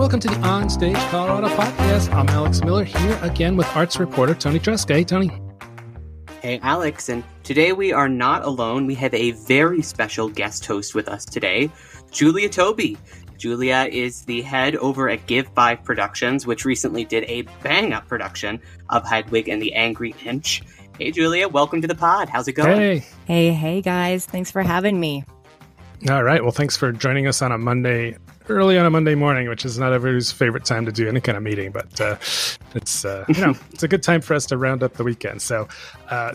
welcome to the OnStage Colorado podcast. I'm Alex Miller here again with arts reporter Toni Tresca. Hey, Toni. Hey, Alex, and today we are not alone. We have a very special guest host with us today, Julia Tobey. Julia is the head over at Give 5 Productions, which recently did a bang-up production of Hedwig and the Angry Inch. Hey, Julia, welcome to the pod. How's it going? Hey, guys. Thanks for having me. All right. Well, thanks for joining us on a Monday, early on a Monday morning, which is not everybody's favorite time to do any kind of meeting, but it's it's a good time for us to round up the weekend. So I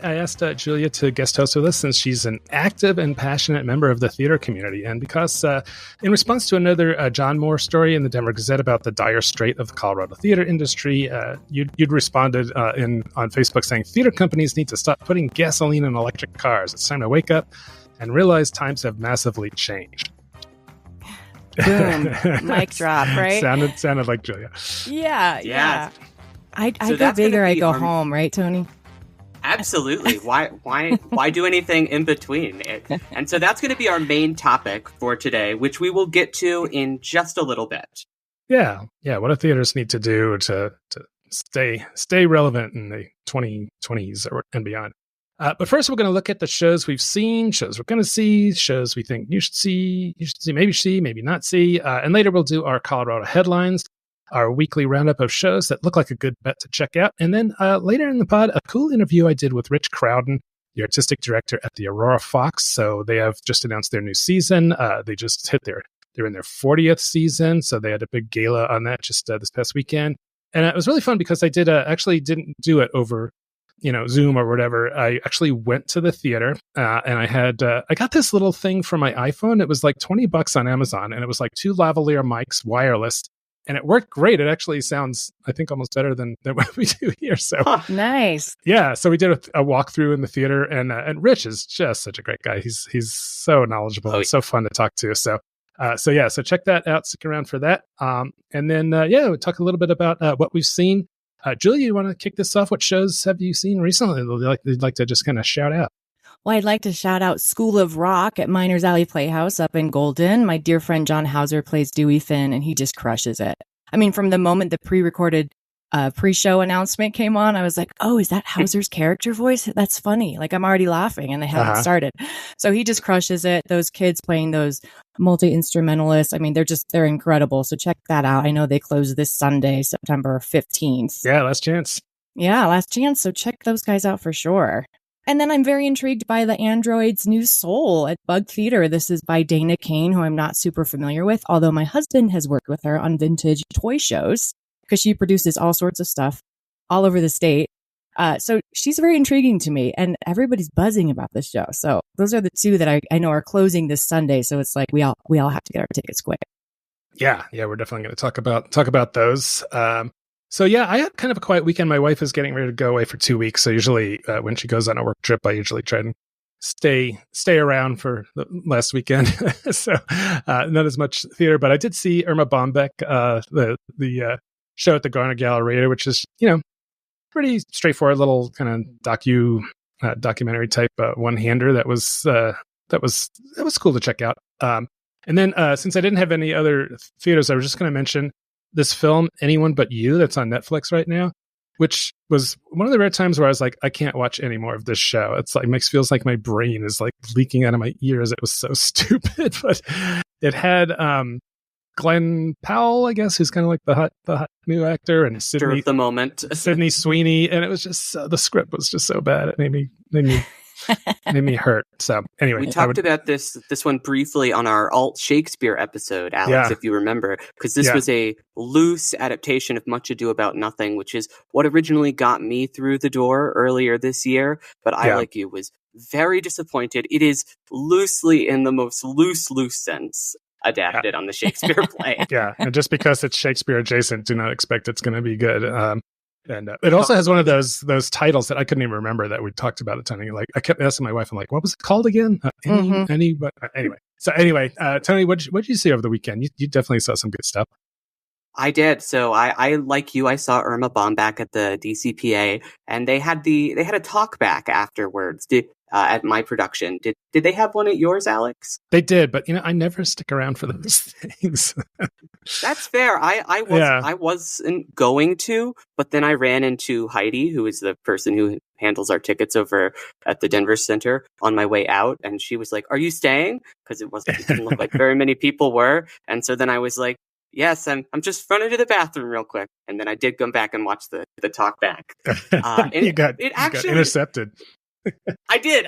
asked Julia to guest host with us since she's an active and passionate member of the theater community, and because in response to another John Moore story in the Denver Gazette about the dire strait of the Colorado theater industry, you'd responded on Facebook saying theater companies need to stop putting gasoline in electric cars. It's time to wake up and realize times have massively changed. Boom. Mic drop, right? Sounded like Julia. Yeah. I go big or I go home, right, Toni? Absolutely. Why do anything in between? And so that's going to be our main topic for today, which we will get to in just a little bit. Yeah. What do theaters need to do to stay relevant in the 2020s and beyond? But first, we're going to look at the shows we've seen, shows we're going to see, shows we think you should see, maybe not see. And later, we'll do our Colorado headlines, our weekly roundup of shows that look like a good bet to check out. And then later in the pod, a cool interview I did with Rich Crowden, the artistic director at the Aurora Fox. So they have just announced their new season. They just they're in their 40th season. So they had a big gala on that just this past weekend. And it was really fun because I actually didn't do it over Zoom or whatever. I actually went to the theater and I got this little thing for my iPhone. It was like $20 on Amazon, and it was like 2 lavalier mics, wireless, and it worked great. It actually sounds, I think, almost better than what we do here. So nice. Yeah. So we did a walkthrough in the theater, and Rich is just such a great guy. He's so knowledgeable and so fun to talk to. So check that out. Stick around for that. And then we'll talk a little bit about what we've seen. Julia, you want to kick this off? What shows have you seen recently that you'd like to just kind of shout out? Well, I'd like to shout out School of Rock at Miners Alley Playhouse up in Golden. My dear friend John Hauser plays Dewey Finn, and he just crushes it. I mean, from the moment the pre-recorded pre-show announcement came on, I was like, oh, is that Hauser's character voice? That's funny. Like, I'm already laughing, and they haven't started. So he just crushes it. Those kids playing those multi-instrumentalists, I mean, they're incredible. So check that out. I know they close this Sunday, September 15th. Yeah, last chance. So check those guys out for sure. And then I'm very intrigued by The Android's new Soul at Bug Theater. This is by Dana Kane, who I'm not super familiar with, although my husband has worked with her on vintage toy shows because she produces all sorts of stuff all over the state. So she's very intriguing to me, and everybody's buzzing about this show. So those are the two that I know are closing this Sunday. So it's like we all have to get our tickets quick. Yeah, we're definitely going to talk about those. I had kind of a quiet weekend. My wife is getting ready to go away for 2 weeks. So usually when she goes on a work trip, I usually try and stay around for the last weekend. So not as much theater, but I did see Irma Bombeck, the show at the Garner Galleria, which is, pretty straightforward little kind of documentary type one-hander that was cool to check out. And then since I didn't have any other theaters, I was just going to mention this film, Anyone But You, that's on Netflix right now, which was one of the rare times where I was like, I can't watch any more of this show. It's like feels like my brain is like leaking out of my ears. It was so stupid, but it had Glenn Powell, I guess, who's kind of like the hot new actor, and Sydney, the moment, Sydney Sweeney, and it was just the script was just so bad. It made me hurt. So anyway, we talked about this one briefly on our Alt Shakespeare episode, Alex, if you remember, because this was a loose adaptation of Much Ado About Nothing, which is what originally got me through the door earlier this year. But I, like you, was very disappointed. It is loosely, in the most loose sense, adapted on the Shakespeare play. And just because it's Shakespeare adjacent, do not expect it's going to be good. And it also has one of those titles that I couldn't even remember that we talked about a ton. Like, I kept asking my wife, I'm like, what was it called again? Anyway. Toni, what did you see over the weekend? You definitely saw some good stuff. I did. So I like you, I saw Irma Bombeck at the DCPA, and they had a talk back afterwards. At my production. Did they have one at yours, Alex? They did, but I never stick around for those things. That's fair. I wasn't going to, but then I ran into Heidi, who is the person who handles our tickets over at the Denver Center, on my way out, and she was like, "Are you staying?" Because it didn't look like very many people were, and so then I was like, "Yes, I'm just running to the bathroom real quick," and then I did come back and watch the talk back. You got intercepted. I did,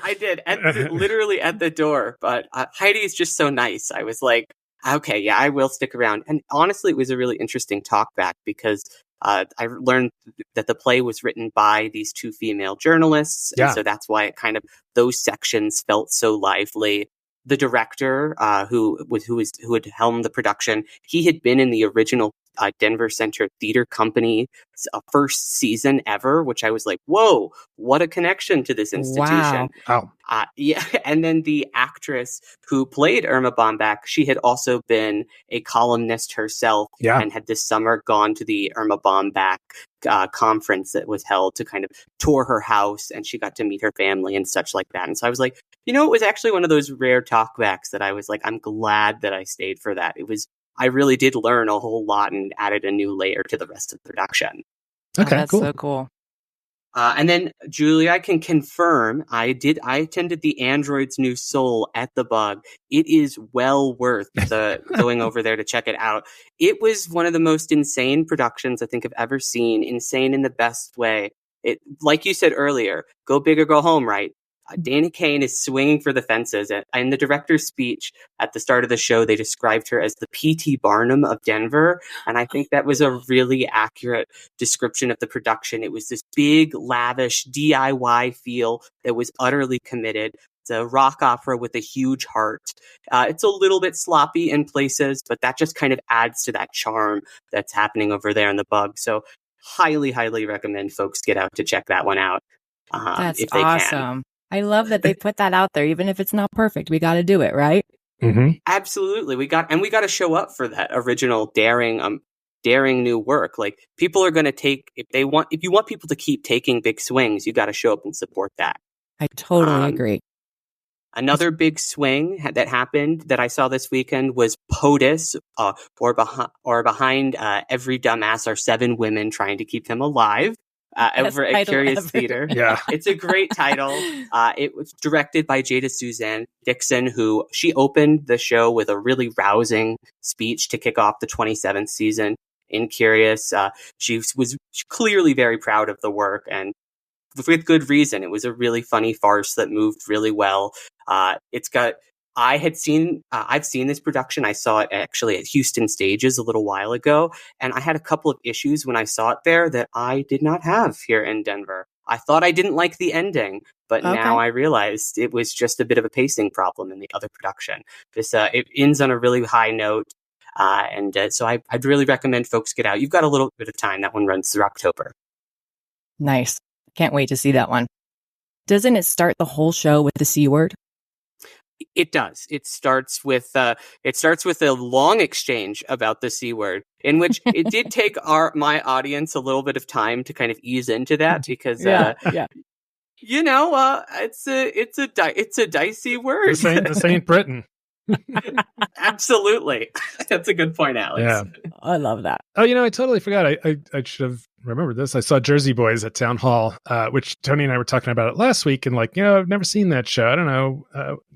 literally at the door. But Heidi is just so nice. I was like, okay, yeah, I will stick around. And honestly, it was a really interesting talk back because I learned that the play was written by these two female journalists. Yeah. And so that's why those sections felt so lively. The director, who had helmed the production, he had been in the original Denver Center Theater Company first season ever, which I was like, whoa, what a connection to this institution. Wow. Yeah. And then the actress who played Irma Bombeck, she had also been a columnist herself and had this summer gone to the Irma Bombeck conference that was held to kind of tour her house, and she got to meet her family and such like that. And so I was like, it was actually one of those rare talkbacks that I was like, I'm glad that I stayed for that. I really did learn a whole lot and added a new layer to the rest of the production. Okay, that's cool. So cool. And then, Julia, I can confirm I attended the Android's New Soul at the Bug. It is well worth going over there to check it out. It was one of the most insane productions I think I've ever seen. Insane in the best way. It, like you said earlier, go big or go home, right? Dana Kane is swinging for the fences. In the director's speech at the start of the show, they described her as the P.T. Barnum of Denver. And I think that was a really accurate description of the production. It was this big, lavish DIY feel that was utterly committed. It's a rock opera with a huge heart. It's a little bit sloppy in places, but that just kind of adds to that charm that's happening over there in the Bug. So highly, highly recommend folks get out to check that one out. That's if they awesome. Can. I love that they put that out there, even if it's not perfect. We got to do it, right? Mm-hmm. Absolutely. We got to show up for that original daring new work. Like, people are going to take, if you want people to keep taking big swings, you got to show up and support that. I totally agree. Another big swing that happened that I saw this weekend was POTUS, or behind every dumbass are 7 women trying to keep him alive. Over at Curious Theater. Yeah. It's a great title. It was directed by Jada Suzanne Dixon, who she opened the show with a really rousing speech to kick off the 27th season in Curious. She was clearly very proud of the work, and with good reason. It was a really funny farce that moved really well. I've seen this production. I saw it actually at Houston Stages a little while ago, and I had a couple of issues when I saw it there that I did not have here in Denver. I thought I didn't like the ending, but now I realized it was just a bit of a pacing problem in the other production. It ends on a really high note, so I'd really recommend folks get out. You've got a little bit of time. That one runs through October. Nice. Can't wait to see that one. Doesn't it start the whole show with the C word? It does. It starts with a long exchange about the C word, in which it did take my audience a little bit of time to kind of ease into that, because it's a dicey word. This ain't Britain. Absolutely. That's a good point, Alex. Yeah. I love that. Oh, I totally forgot. I should have remembered this. I saw Jersey Boys at Town Hall, which Toni and I were talking about it last week. And I've never seen that show. I don't know.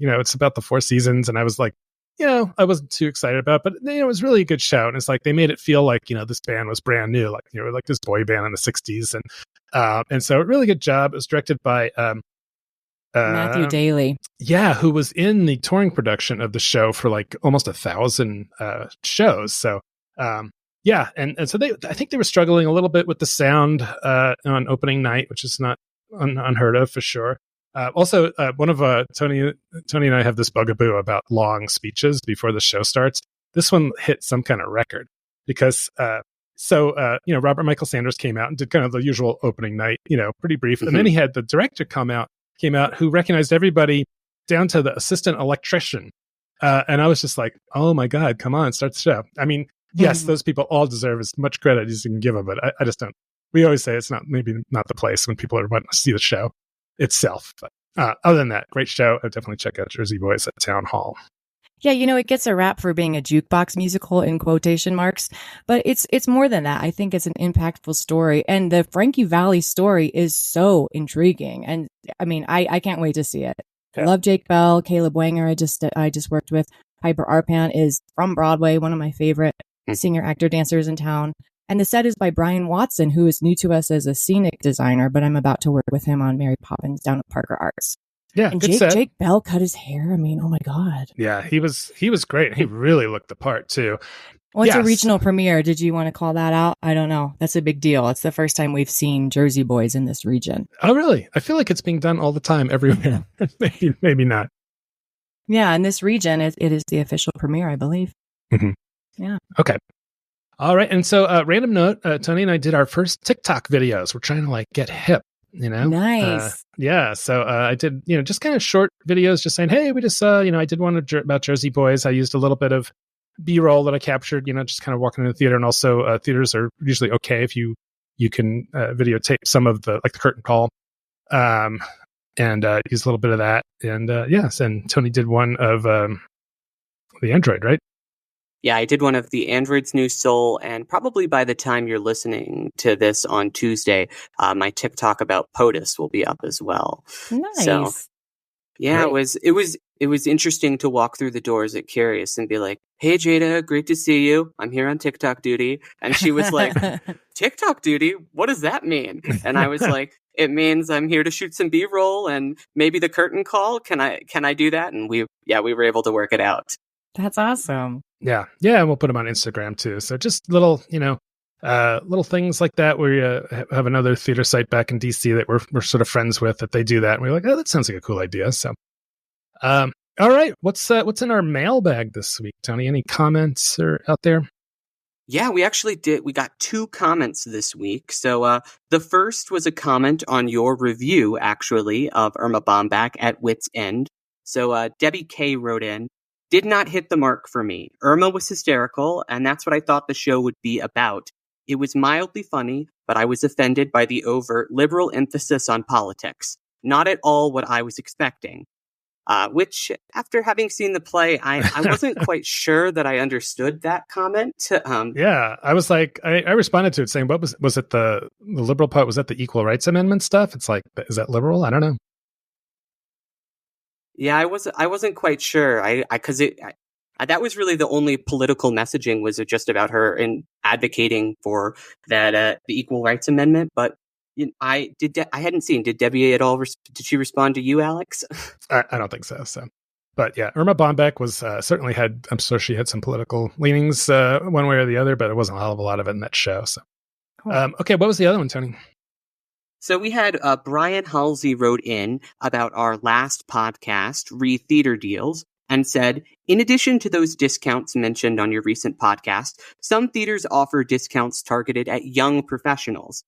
It's about the 4 seasons. And I was like, I wasn't too excited about it, but it was really a good show. And it's like, they made it feel like, this band was brand new, like this boy band in the 60s. And so really good job. It was directed by, Matthew Daly. Yeah, who was in the touring production of the show for like almost 1,000 shows. So, and so I think they were struggling a little bit with the sound on opening night, which is not unheard of for sure. Also, one of Toni and I have this bugaboo about long speeches before the show starts. This one hit some kind of record because Robert Michael Sanders came out and did kind of the usual opening night, pretty brief, and then he had the director came out who recognized everybody down to the assistant electrician. And I was just like, oh my God, come on, start the show. I mean, yes, those people all deserve as much credit as you can give them, but I just don't. We always say it's maybe not the place when people are wanting to see the show itself. But other than that, great show. I would definitely check out Jersey Boys at Town Hall. Yeah, it gets a rap for being a jukebox musical in quotation marks, but it's more than that. I think it's an impactful story, and the Frankie Valli story is so intriguing. And I mean, I can't wait to see it. Yeah. I love Jake Bell, Caleb Wanger. I just worked with. Piper Arpan is from Broadway, one of my favorite singer, actor, dancers in town. And the set is by Brian Watson, who is new to us as a scenic designer, but I'm about to work with him on Mary Poppins down at Parker Arts. Yeah, and Jake Bell cut his hair. I mean, oh my God. Yeah, he was great. He really looked the part too. Well, it's a regional premiere. Did you want to call that out? I don't know. That's a big deal. It's the first time we've seen Jersey Boys in this region. Oh, really? I feel like it's being done all the time everywhere. maybe not. Yeah, in this region, it is the official premiere, I believe. Mm-hmm. Yeah. Okay. All right. And so, random note, Toni and I did our first TikTok videos. We're trying to get hip. Nice. Yeah. So I did, just kind of short videos just saying, hey, we just saw, I did one about Jersey Boys. I used a little bit of B-roll that I captured, just kind of walking in the theater. And also theaters are usually okay if you can videotape some of the curtain call and use a little bit of that. And yes. And Toni did one of the Android, right? Yeah, I did one of the Android's New Soul, and probably by the time you're listening to this on Tuesday, my TikTok about POTUS will be up as well. Nice. So, yeah, Great. it was interesting to walk through the doors at Curious and be like, "Hey Jada, great to see you. I'm here on TikTok duty." And she was like, "TikTok duty? What does that mean?" And I was like, "It means I'm here to shoot some B-roll and maybe the curtain call. Can I do that?" And we were able to work it out. That's awesome. Yeah. And we'll put them on Instagram too. So just little, little things like that. We have another theater site back in DC that we're sort of friends with that they do that. And we're like, oh, that sounds like a cool idea. So, all right. What's in our mailbag this week, Toni? Any comments out there? Yeah, we actually did. We got 2 comments this week. So the first was a comment on your review, actually, of Irma Bomback at Wit's End. So Debbie K wrote in, "Did not hit the mark for me. Irma was hysterical, and that's what I thought the show would be about. It was mildly funny, but I was offended by the overt liberal emphasis on politics. Not at all what I was expecting." Which, after having seen the play, I wasn't quite sure that I understood that comment. Yeah, I was like, I responded to it saying, what was it the liberal part? Was that the Equal Rights Amendment stuff? It's like, is that liberal? I don't know. Yeah, I wasn't quite sure. That was really the only political messaging was just about her in advocating for that the Equal Rights Amendment. But I hadn't seen. Did Debbie at all? Did she respond to you, Alex? I don't think so. So, but yeah, Irma Bomback was certainly had. I'm sure she had some political leanings one way or the other, but it wasn't a hell of a lot of it in that show. So, cool. Okay, what was the other one, Toni? So we had Brian Halsey wrote in about our last podcast, Re-Theater Deals, and said, in addition to those discounts mentioned on your recent podcast, some theaters offer discounts targeted at young professionals.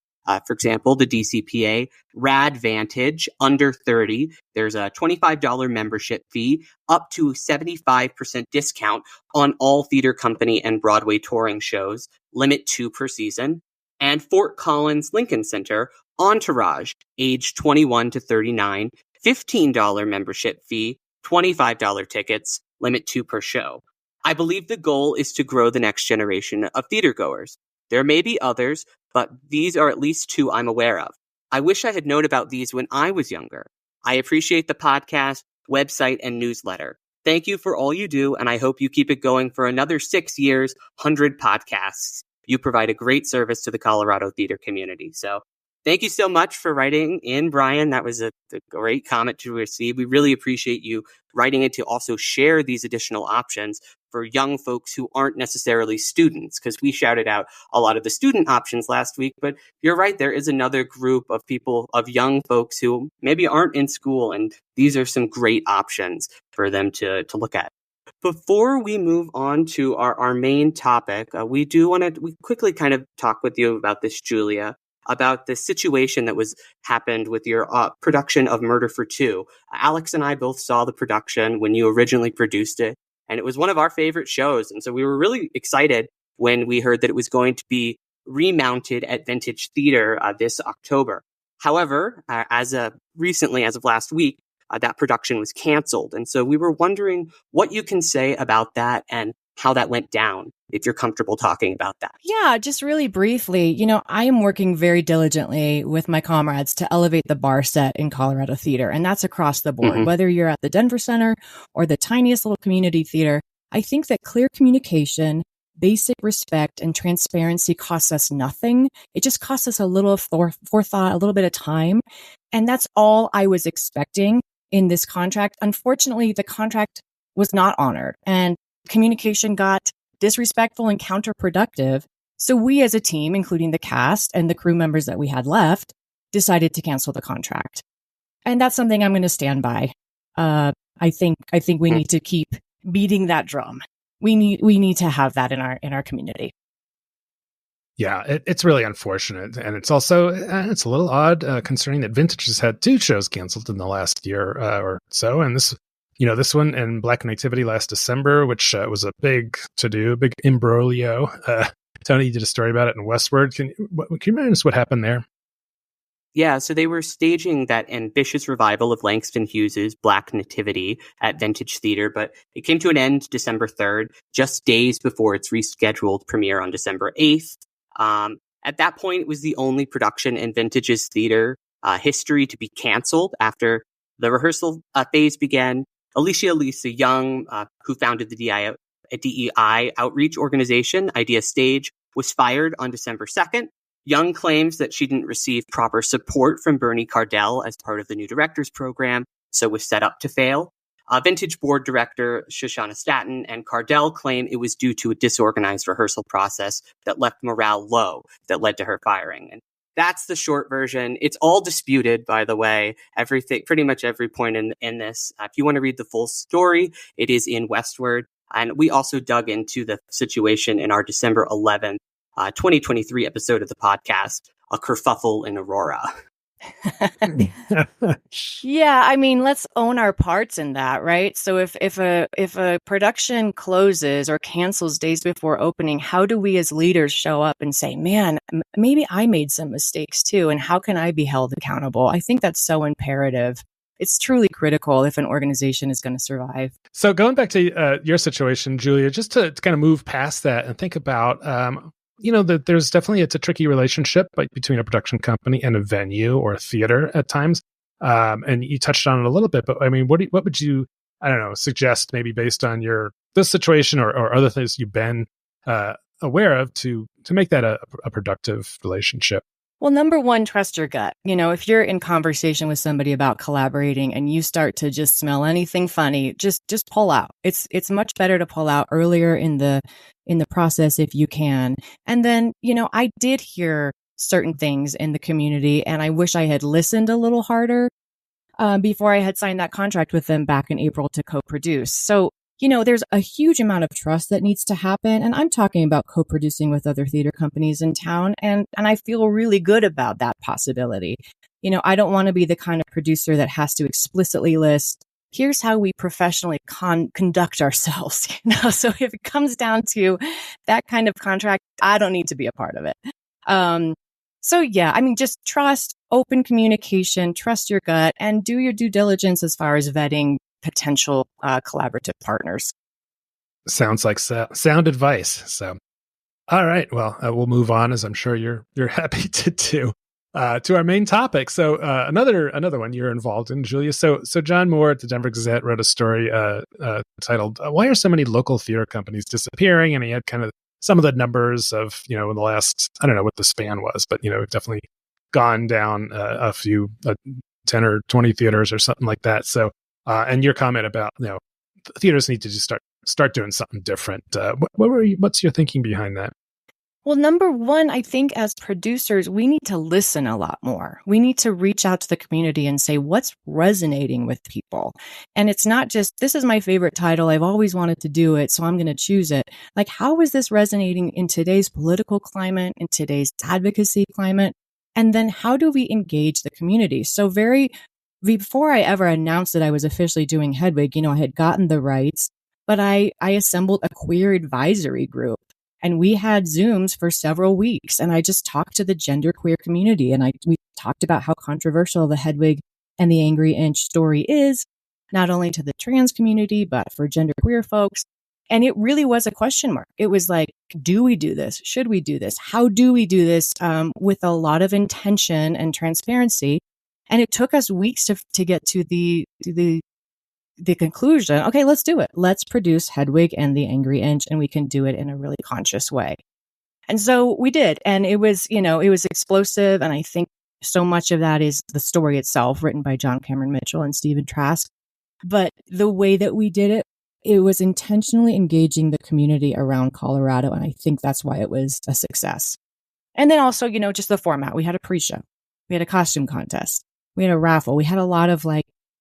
For example, the DCPA, Radvantage, under 30, there's a $25 membership fee, up to 75% discount on all theater company and Broadway touring shows, limit 2 per season. And Fort Collins Lincoln Center, Entourage, age 21 to 39, $15 membership fee, $25 tickets, limit 2 per show. I believe the goal is to grow the next generation of theatergoers. There may be others, but these are at least 2 I'm aware of. I wish I had known about these when I was younger. I appreciate the podcast, website, and newsletter. Thank you for all you do, and I hope you keep it going for another 6 years, 100 podcasts. You provide a great service to the Colorado theater community. So thank you so much for writing in, Brian. That was a great comment to receive. We really appreciate you writing in to also share these additional options for young folks who aren't necessarily students, because we shouted out a lot of the student options last week. But you're right, there is another group of people, of young folks who maybe aren't in school, and these are some great options for them to look at. Before we move on to our main topic, we quickly kind of talk with you about this, Julia, about the situation that happened with your production of Murder for Two. Alex and I both saw the production when you originally produced it, and it was one of our favorite shows. And so we were really excited when we heard that it was going to be remounted at Vintage Theater this October. However, as of last week, that production was canceled. And so we were wondering what you can say about that and how that went down, if you're comfortable talking about that. Yeah, just really briefly, I am working very diligently with my comrades to elevate the bar set in Colorado theater. And that's across the board, whether you're at the Denver Center or the tiniest little community theater. I think that clear communication, basic respect, and transparency costs us nothing. It just costs us a little forethought, a little bit of time. And that's all I was expecting in this contract. Unfortunately, the contract was not honored, and communication got disrespectful and counterproductive. So we as a team, including the cast and the crew members that we had left, decided to cancel the contract. And that's something I'm going to stand by. I think we need to keep beating that drum. We need to have that in our community. Yeah, it's really unfortunate. And it's also, it's a little odd considering that Vintage has had 2 shows canceled in the last year or so. And this one and Black Nativity last December, which was a big to-do, big imbroglio. Toni, you did a story about it in Westward. Can you remind us what happened there? Yeah, so they were staging that ambitious revival of Langston Hughes's Black Nativity at Vintage Theater, but it came to an end December 3rd, just days before its rescheduled premiere on December 8th. At that point, it was the only production in Vintage's theater history to be canceled after the rehearsal phase began. Alicia Lisa Young, who founded the DEI outreach organization, Idea Stage, was fired on December 2nd. Young claims that she didn't receive proper support from Bernie Cardell as part of the new directors program, so was set up to fail. Vintage board director Shoshana Staton and Cardell claim it was due to a disorganized rehearsal process that left morale low that led to her firing. And that's the short version. It's all disputed, by the way. Everything, pretty much every point in this. If you want to read the full story, it is in Westward. And we also dug into the situation in our December 11th, 2023 episode of the podcast, A Kerfuffle in Aurora. Yeah, I mean, let's own our parts in that, right? So if a production closes or cancels days before opening, how do we as leaders show up and say, man, maybe I made some mistakes too, and how can I be held accountable? I think that's so imperative. It's truly critical if an organization is going to survive. So going back to your situation, Julia, just to kind of move past that and think about that there's definitely, it's a tricky relationship between a production company and a venue or a theater at times. And you touched on it a little bit, but I mean, what would you, I don't know, suggest maybe based on this situation or other things you've been aware of to make that a productive relationship? Well, number one, trust your gut. If you're in conversation with somebody about collaborating and you start to just smell anything funny, just pull out. It's much better to pull out earlier in the process if you can. And then, I did hear certain things in the community, and I wish I had listened a little harder before I had signed that contract with them back in April to co-produce. So, there's a huge amount of trust that needs to happen. And I'm talking about co-producing with other theater companies in town. And I feel really good about that possibility. I don't want to be the kind of producer that has to explicitly list, here's how we professionally conduct ourselves. So if it comes down to that kind of contract, I don't need to be a part of it. So yeah, I mean, just trust, open communication, trust your gut, and do your due diligence as far as vetting potential collaborative partners. Sounds like sound advice. So, all right. Well, we'll move on, as I'm sure you're happy to do, to our main topic. So, another one you're involved in, Julia. So John Moore at the Denver Gazette wrote a story titled "Why Are So Many Local Theater Companies Disappearing?" And he had kind of some of the numbers of in the last, I don't know what the span was, but definitely gone down a few 10 or 20 theaters or something like that. So. And your comment about theaters need to just start doing something different. What's your thinking behind that? Well, number one, I think as producers, we need to listen a lot more. We need to reach out to the community and say, what's resonating with people? And it's not just, this is my favorite title, I've always wanted to do it, so I'm going to choose it. Like, how is this resonating in today's political climate, in today's advocacy climate? And then how do we engage the community? So before I ever announced that I was officially doing Hedwig, I had gotten the rights, but I assembled a queer advisory group, and we had Zooms for several weeks. And I just talked to the genderqueer community, and we talked about how controversial the Hedwig and the Angry Inch story is, not only to the trans community, but for genderqueer folks. And it really was a question mark. It was like, do we do this? Should we do this? How do we do this? With a lot of intention and transparency. And it took us weeks to get to the conclusion. Okay, let's do it. Let's produce Hedwig and the Angry Inch, and we can do it in a really conscious way. And so we did. And it was, it was explosive. And I think so much of that is the story itself, written by John Cameron Mitchell and Stephen Trask. But the way that we did it, it was intentionally engaging the community around Colorado. And I think that's why it was a success. And then also, just the format. We had a pre-show. We had a costume contest. We had a raffle. We had a lot of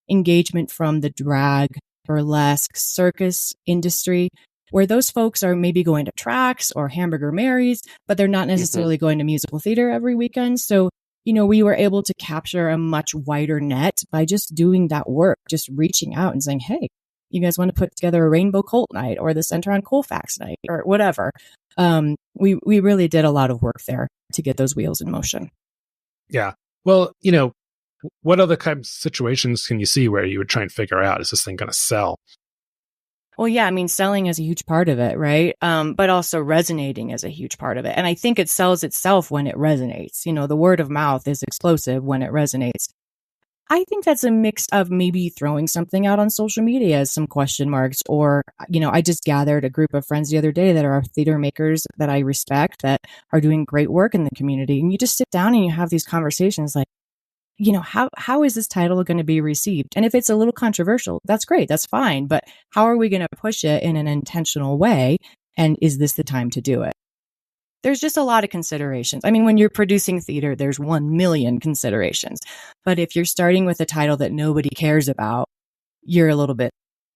engagement from the drag, burlesque, circus industry, where those folks are maybe going to Tracks or Hamburger Mary's, but they're not necessarily going to musical theater every weekend. So, we were able to capture a much wider net by just doing that work, just reaching out and saying, hey, you guys want to put together a Rainbow Cult night or the Center on Colfax night or whatever. We really did a lot of work there to get those wheels in motion. Yeah. Well, what other kind of situations can you see where you would try and figure out, is this thing going to sell? Well, yeah, selling is a huge part of it, right? But also resonating is a huge part of it. And I think it sells itself when it resonates. The word of mouth is explosive when it resonates. I think that's a mix of maybe throwing something out on social media as some question marks, or, I just gathered a group of friends the other day that are theater makers that I respect, that are doing great work in the community. And you just sit down and you have these conversations like, how is this title going to be received? And if it's a little controversial, that's great. That's fine. But how are we going to push it in an intentional way? And is this the time to do it? There's just a lot of considerations. When you're producing theater, there's 1 million considerations. But if you're starting with a title that nobody cares about, you're a little bit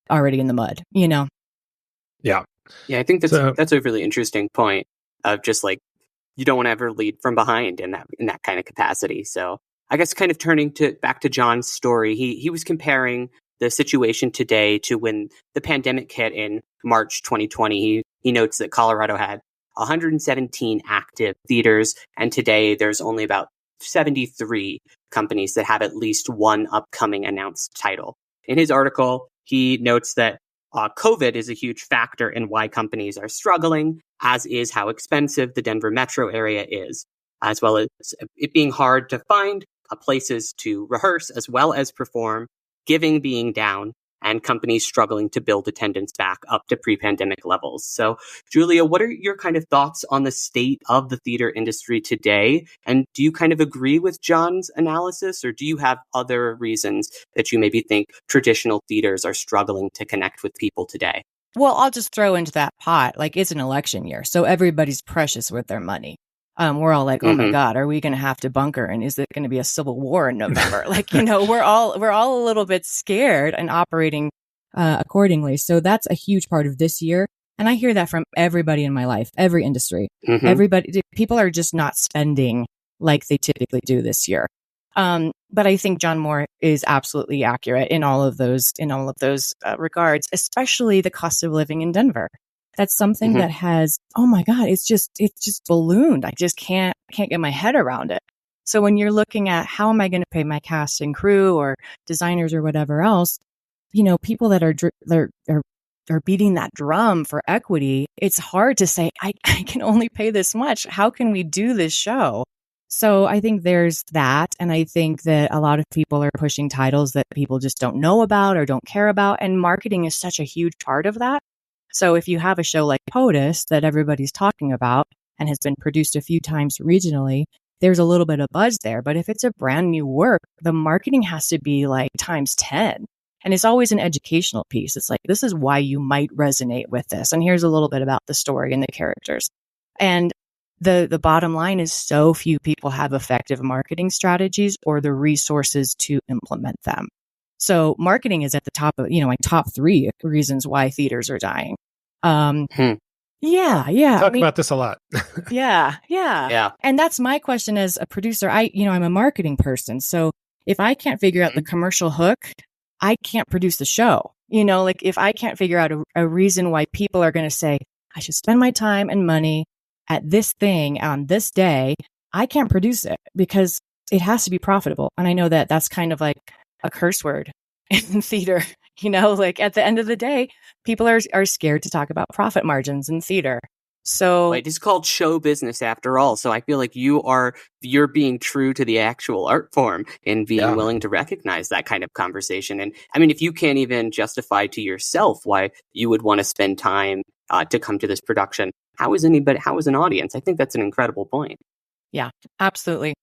already in the mud, Yeah. Yeah, I think that's a really interesting point of just you don't want to ever lead from behind in that kind of capacity. So I guess kind of turning back to John's story, he was comparing the situation today to when the pandemic hit in March 2020. He notes that Colorado had 117 active theaters, and today there's only about 73 companies that have at least one upcoming announced title. In his article, he notes that COVID is a huge factor in why companies are struggling, as is how expensive the Denver metro area is, as well as it being hard to find places to rehearse as well as perform, giving being down, and companies struggling to build attendance back up to pre-pandemic levels. So, Julia, what are your kind of thoughts on the state of the theater industry today? And do you kind of agree with John's analysis, or do you have other reasons that you maybe think traditional theaters are struggling to connect with people today? Well, I'll just throw into that pot, it's an election year, so everybody's precious with their money. We're all like, oh my God, are we going to have to bunker? And is it going to be a civil war in November? We're all a little bit scared and operating accordingly. So that's a huge part of this year. And I hear that from everybody in my life, every industry. People are just not spending like they typically do this year. But I think John Moore is absolutely accurate in all of those regards, especially the cost of living in Denver. That's something that has, oh my God, it's just ballooned. I just can't get my head around it. So when you're looking at how am I going to pay my cast and crew or designers or whatever else, people that are beating that drum for equity, it's hard to say, I can only pay this much. How can we do this show? So I think there's that. And I think that a lot of people are pushing titles that people just don't know about or don't care about. And marketing is such a huge part of that. So if you have a show like POTUS that everybody's talking about and has been produced a few times regionally, there's a little bit of buzz there. But if it's a brand new work, the marketing has to be times 10. And it's always an educational piece. It's this is why you might resonate with this. And here's a little bit about the story and the characters. And the bottom line is so few people have effective marketing strategies or the resources to implement them. So marketing is at the top of, my top 3 reasons why theaters are dying. Yeah. Talk about this a lot. Yeah. And that's my question as a producer. I'm a marketing person. So if I can't figure out the commercial hook, I can't produce the show. If I can't figure out a reason why people are going to say, I should spend my time and money at this thing on this day, I can't produce it because it has to be profitable. And I know that that's kind of a curse word in theater. Like at the end of the day, people are scared to talk about profit margins in theater. So it is called show business after all. So I feel like you're being true to the actual art form and being willing to recognize that kind of conversation. And I mean, if you can't even justify to yourself why you would want to spend time to come to this production, how is an audience? I think that's an incredible point. Yeah, absolutely.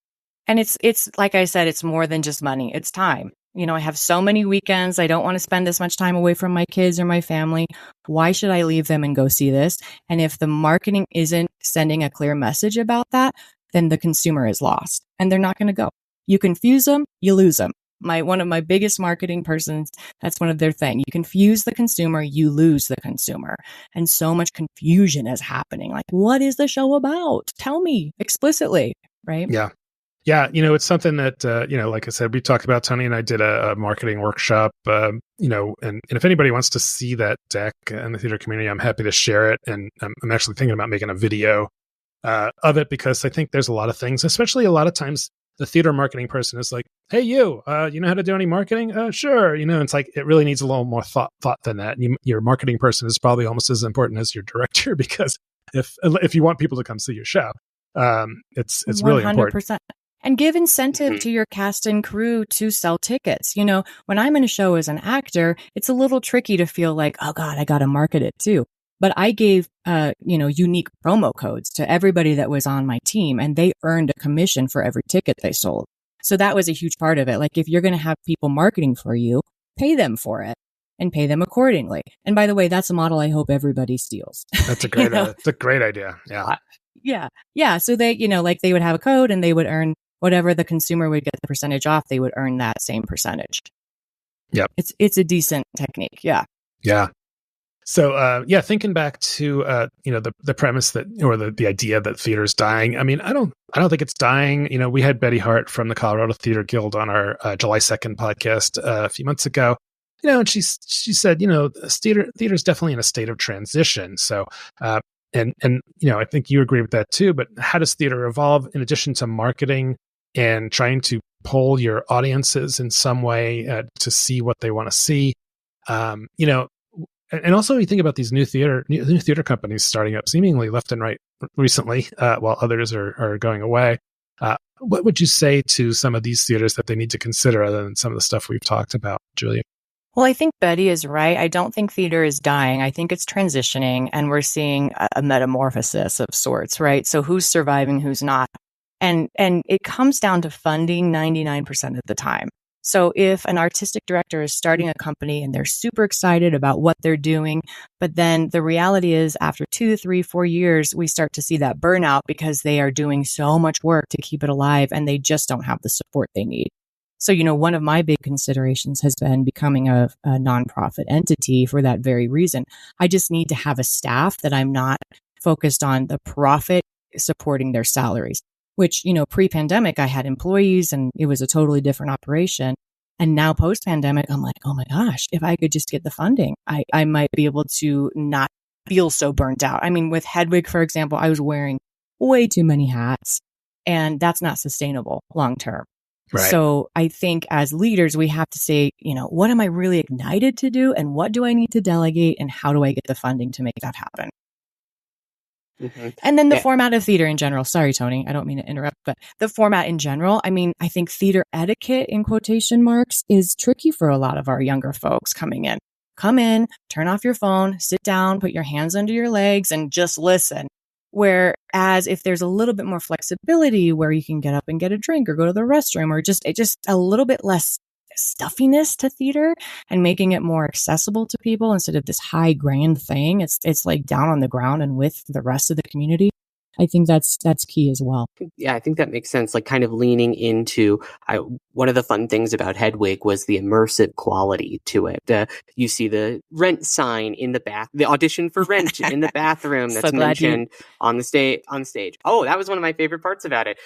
And it's like I said, it's more than just money. It's time. I have so many weekends. I don't want to spend this much time away from my kids or my family. Why should I leave them and go see this? And if the marketing isn't sending a clear message about that, then the consumer is lost and they're not going to go. You confuse them, you lose them. One of my biggest marketing persons, that's one of their thing. You confuse the consumer, you lose the consumer. And so much confusion is happening. Like, what is the show about? Tell me explicitly, right? Yeah. Yeah, it's something that, like I said, we talked about, Toni and I did a marketing workshop, and if anybody wants to see that deck in the theater community, I'm happy to share it. And I'm actually thinking about making a video of it, because I think there's a lot of things, especially a lot of times the theater marketing person is like, hey, you know how to do any marketing? Sure. It's like, it really needs a little more thought than that. And your marketing person is probably almost as important as your director, because if you want people to come see your show, it's really 100%. Important. And give incentive to your cast and crew to sell tickets. When I'm in a show as an actor, it's a little tricky to feel like, oh God, I got to market it too. But I gave, unique promo codes to everybody that was on my team, and they earned a commission for every ticket they sold. So that was a huge part of it. Like, if you're going to have people marketing for you, pay them for it and pay them accordingly. And by the way, that's a model I hope everybody steals. That's a great, it's a great idea. Yeah. Yeah. So they, they would have a code and they would earn whatever the consumer would get the percentage off, they would earn that same percentage. Yep. It's a decent technique. Yeah. Yeah. So, thinking back to, the premise that, or the idea that theater's dying. I mean, I don't think it's dying. We had Betty Hart from the Colorado Theater Guild on our July 2nd podcast a few months ago. And she said, theater's definitely in a state of transition. So, and I think you agree with that too. But how does theater evolve in addition to marketing and trying to pull your audiences in some way to see what they want to see? And also you think about these new theater companies starting up seemingly left and right recently, while others are going away. What would you say to some of these theaters that they need to consider other than some of the stuff we've talked about, Julia? Well, I think Betty is right. I don't think theater is dying. I think it's transitioning, and we're seeing a metamorphosis of sorts, right? So who's surviving, who's not? And it comes down to funding 99% of the time. So if an artistic director is starting a company and they're super excited about what they're doing, but then the reality is after 2, 3, 4 years, we start to see that burnout because they are doing so much work to keep it alive and they just don't have the support they need. So, one of my big considerations has been becoming a nonprofit entity for that very reason. I just need to have a staff that I'm not focused on the profit supporting their salaries, which, pre-pandemic, I had employees and it was a totally different operation. And now post-pandemic, I'm like, oh my gosh, if I could just get the funding, I might be able to not feel so burnt out. I mean, with Hedwig, for example, I was wearing way too many hats, and that's not sustainable long term. Right. So I think as leaders, we have to say, what am I really ignited to do, and what do I need to delegate, and how do I get the funding to make that happen? Mm-hmm. And then the format of theater in general. Sorry, Toni, I don't mean to interrupt, but the format in general, I mean, I think theater etiquette in quotation marks is tricky for a lot of our younger folks coming in. Come in, turn off your phone, sit down, put your hands under your legs and just listen. Whereas if there's a little bit more flexibility where you can get up and get a drink or go to the restroom, or just a little bit less stuffiness to theater and making it more accessible to people instead of this high grand thing. It's like down on the ground and with the rest of the community. I think that's key as well. Yeah, I think that makes sense. Like kind of leaning into one of the fun things about Hedwig was the immersive quality to it. You see the Rent sign in the audition for Rent in the bathroom that's mentioned on the stage. Oh, that was one of my favorite parts about it.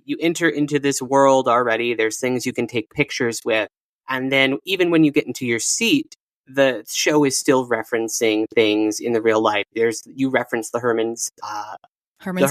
You enter into this world already. There's things you can take pictures with, and then even when you get into your seat, the show is still referencing things in the real life. You reference the Herman's Herman's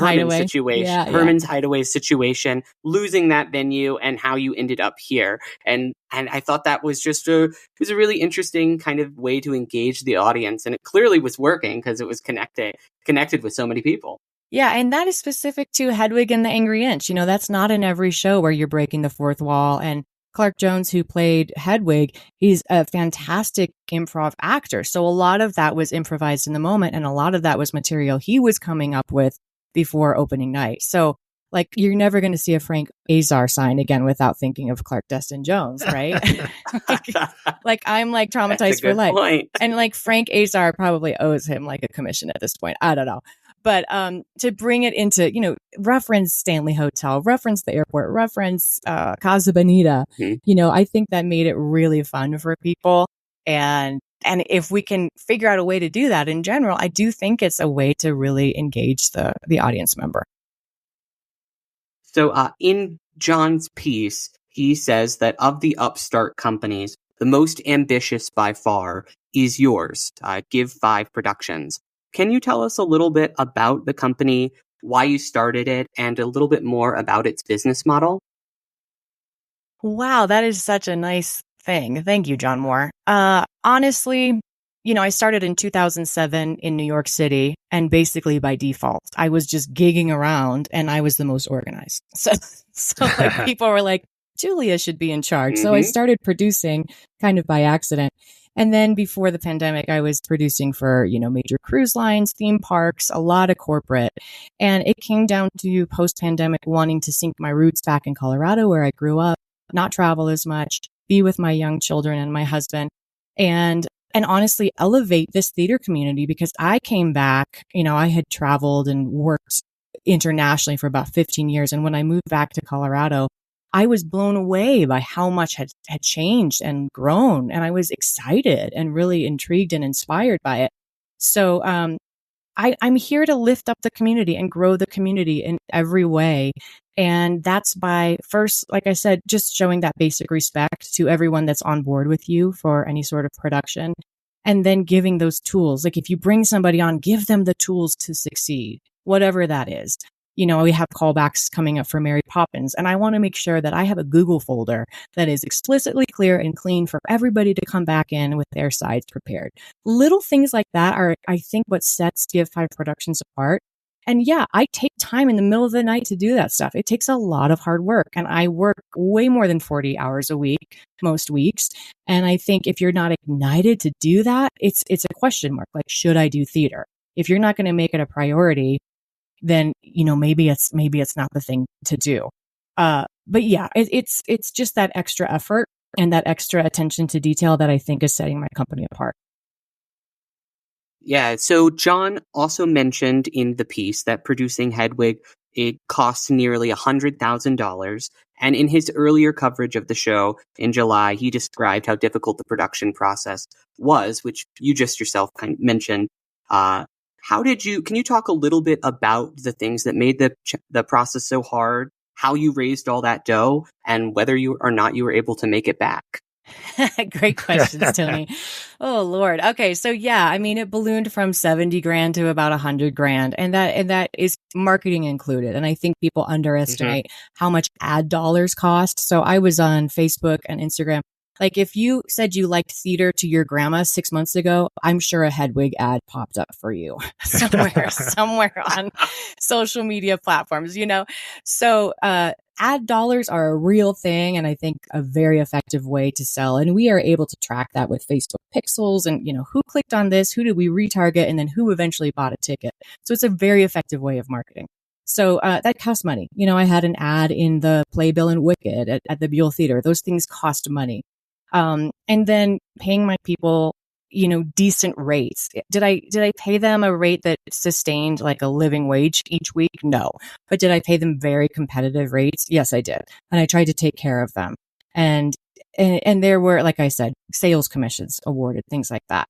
Hideaway situation, losing that venue, and how you ended up here. And I thought that was just it was a really interesting kind of way to engage the audience, and it clearly was working because it was connected with so many people. Yeah, and that is specific to Hedwig and the Angry Inch. That's not in every show where you're breaking the fourth wall. And Clark Jones, who played Hedwig, he's a fantastic improv actor. So a lot of that was improvised in the moment, and a lot of that was material he was coming up with before opening night. So like, you're never going to see a Frank Azar sign again without thinking of Clark Destin Jones, right? like I'm like traumatized for life. Point. And like Frank Azar probably owes him like a commission at this point. I don't know. But to bring it into, reference Stanley Hotel, reference the airport, reference Casa Bonita, I think that made it really fun for people. And if we can figure out a way to do that in general, I do think it's a way to really engage the audience member. So in John's piece, he says that of the upstart companies, the most ambitious by far is yours, Give 5 Productions. Can you tell us a little bit about the company, why you started it, and a little bit more about its business model? Wow, that is such a nice thing. Thank you, John Moore. Honestly, I started in 2007 in New York City, and basically by default, I was just gigging around and I was the most organized. So like people were like, Julia should be in charge. Mm-hmm. So I started producing kind of by accident. And then before the pandemic, I was producing for, major cruise lines, theme parks, a lot of corporate. And it came down to post-pandemic wanting to sink my roots back in Colorado, where I grew up, not travel as much, be with my young children and my husband, and honestly elevate this theater community, because I came back, I had traveled and worked internationally for about 15 years. And when I moved back to Colorado, I was blown away by how much had changed and grown. And I was excited and really intrigued and inspired by it. So I'm here to lift up the community and grow the community in every way. And that's by first, like I said, just showing that basic respect to everyone that's on board with you for any sort of production. And then giving those tools. Like if you bring somebody on, give them the tools to succeed, whatever that is. We have callbacks coming up for Mary Poppins, and I want to make sure that I have a Google folder that is explicitly clear and clean for everybody to come back in with their sides prepared. Little things like that are, I think, what sets Give 5 Productions apart. And yeah, I take time in the middle of the night to do that stuff. It takes a lot of hard work, and I work way more than 40 hours a week, most weeks. And I think if you're not ignited to do that, it's a question mark. Like, should I do theater? If you're not going to make it a priority, then, maybe it's not the thing to do. But yeah, it's just that extra effort and that extra attention to detail that I think is setting my company apart. Yeah. So John also mentioned in the piece that producing Hedwig, it costs nearly $100,000. And in his earlier coverage of the show in July, he described how difficult the production process was, which you just yourself kind of mentioned. Can you talk a little bit about the things that made the process so hard, how you raised all that dough, and whether you or not you were able to make it back? Great questions, Toni. Oh, Lord. Okay. So yeah, it ballooned from 70 grand to about 100 grand. And that is marketing included. And I think people underestimate how much ad dollars cost. So I was on Facebook and Instagram. Like if you said you liked theater to your grandma 6 months ago, I'm sure a Hedwig ad popped up for you somewhere on social media platforms, So, ad dollars are a real thing, and I think a very effective way to sell. And we are able to track that with Facebook pixels and, who clicked on this, who did we retarget, and then who eventually bought a ticket. So it's a very effective way of marketing. So that costs money. I had an ad in the Playbill and Wicked at the Buell Theater. Those things cost money. And then paying my people, decent rates. Did I pay them a rate that sustained like a living wage each week? No. But did I pay them very competitive rates? Yes, I did. And I tried to take care of them. And there were, like I said, sales commissions awarded, things like that.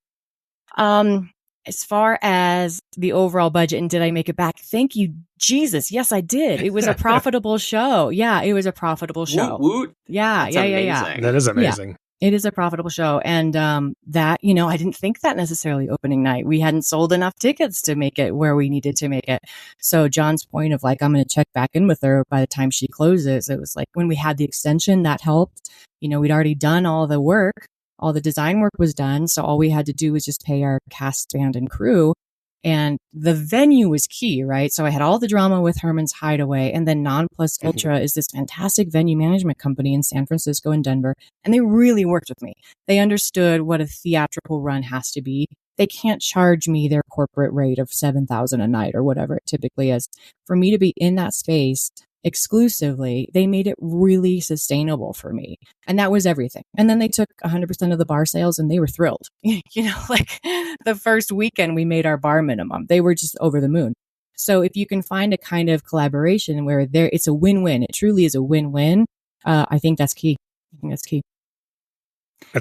As far as the overall budget and did I make it back? Thank you, Jesus. Yes, I did. It was a profitable show. Yeah, it was a profitable show. Woot, woot. Yeah. That is amazing. It is a profitable show. And that, I didn't think that necessarily opening night. We hadn't sold enough tickets to make it where we needed to make it. So John's point of like, I'm going to check back in with her by the time she closes. It was like when we had the extension, that helped. We'd already done all the work. All the design work was done. So all we had to do was just pay our cast, band, and crew. And the venue was key, right? So I had all the drama with Herman's Hideaway, and then Non Plus Ultra is this fantastic venue management company in San Francisco and Denver. And they really worked with me. They understood what a theatrical run has to be. They can't charge me their corporate rate of $7,000 a night or whatever it typically is. For me to be in that space exclusively, they made it really sustainable for me. And that was everything. And then they took 100% of the bar sales and they were thrilled. Like the first weekend we made our bar minimum. They were just over the moon. So if you can find a kind of collaboration where it's a win-win, it truly is a win-win. I think that's key. That's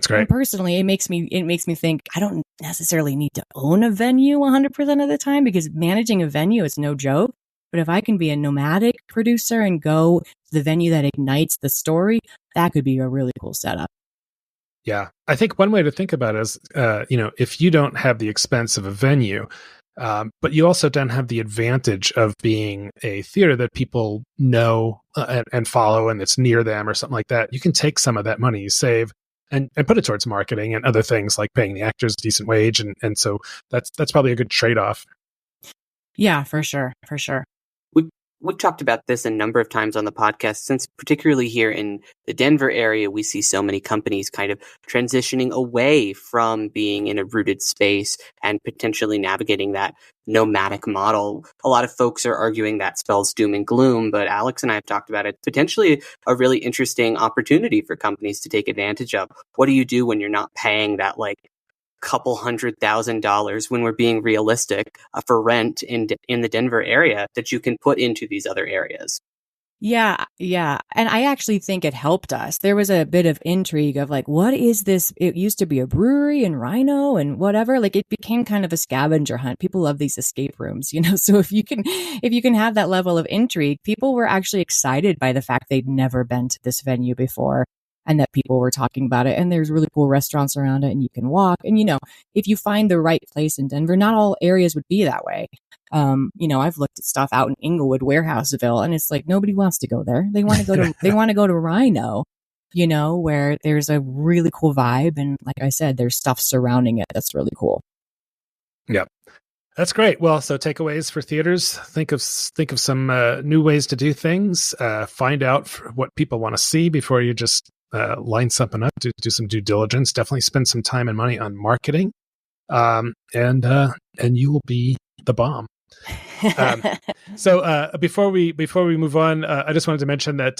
great. And personally, it makes me think I don't necessarily need to own a venue 100% of the time, because managing a venue is no joke. But if I can be a nomadic producer and go to the venue that ignites the story, that could be a really cool setup. Yeah. I think one way to think about it is, if you don't have the expense of a venue, but you also don't have the advantage of being a theater that people know and follow and it's near them or something like that, you can take some of that money you save and put it towards marketing and other things like paying the actors a decent wage. And so that's probably a good trade-off. Yeah, for sure. For sure. We've talked about this a number of times on the podcast, since particularly here in the Denver area, we see so many companies kind of transitioning away from being in a rooted space and potentially navigating that nomadic model. A lot of folks are arguing that spells doom and gloom, but Alex and I have talked about it. Potentially a really interesting opportunity for companies to take advantage of. What do you do when you're not paying that couple $100,000 when we're being realistic for rent in the Denver area that you can put into these other areas? Yeah. And I actually think it helped us. There was a bit of intrigue of what is this? It used to be a brewery in Rhino and whatever. It became kind of a scavenger hunt. People love these escape rooms, So if you can have that level of intrigue, people were actually excited by the fact they'd never been to this venue before. And that people were talking about it, and there's really cool restaurants around it, and you can walk. And if you find the right place in Denver, not all areas would be that way. I've looked at stuff out in Inglewood, Warehouseville, and it's nobody wants to go there. They want to go to Rhino, where there's a really cool vibe, and like I said, there's stuff surrounding it that's really cool. Yep. That's great. Well, so takeaways for theaters: think of some new ways to do things. Find out what people want to see before you just line something up. Do some due diligence. Definitely spend some time and money on marketing, and you will be the bomb. So before we move on, I just wanted to mention that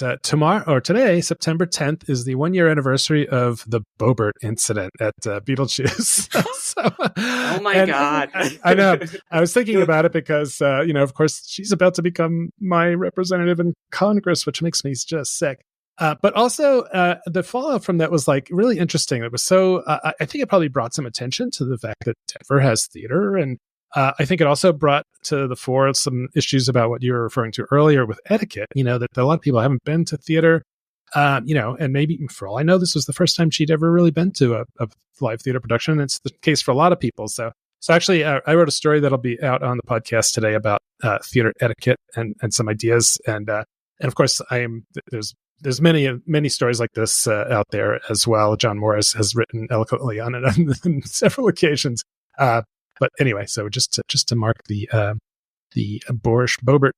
today, September 10th, is the 1-year anniversary of the Bobert incident at Beetlejuice. Oh my God. I know. I was thinking about it because, of course, she's about to become my representative in Congress, which makes me just sick. But also, the fallout from that was really interesting. It was so, I think it probably brought some attention to the fact that Denver has theater. And I think it also brought to the fore some issues about what you were referring to earlier with etiquette, that a lot of people haven't been to theater, and maybe for all I know, this was the first time she'd ever really been to a live theater production. And it's the case for a lot of people. So actually, I wrote a story that'll be out on the podcast today about theater etiquette and some ideas. And of course, there's many stories like this out there as well. John Morris has written eloquently on it on several occasions. But anyway, so just to mark the Bobert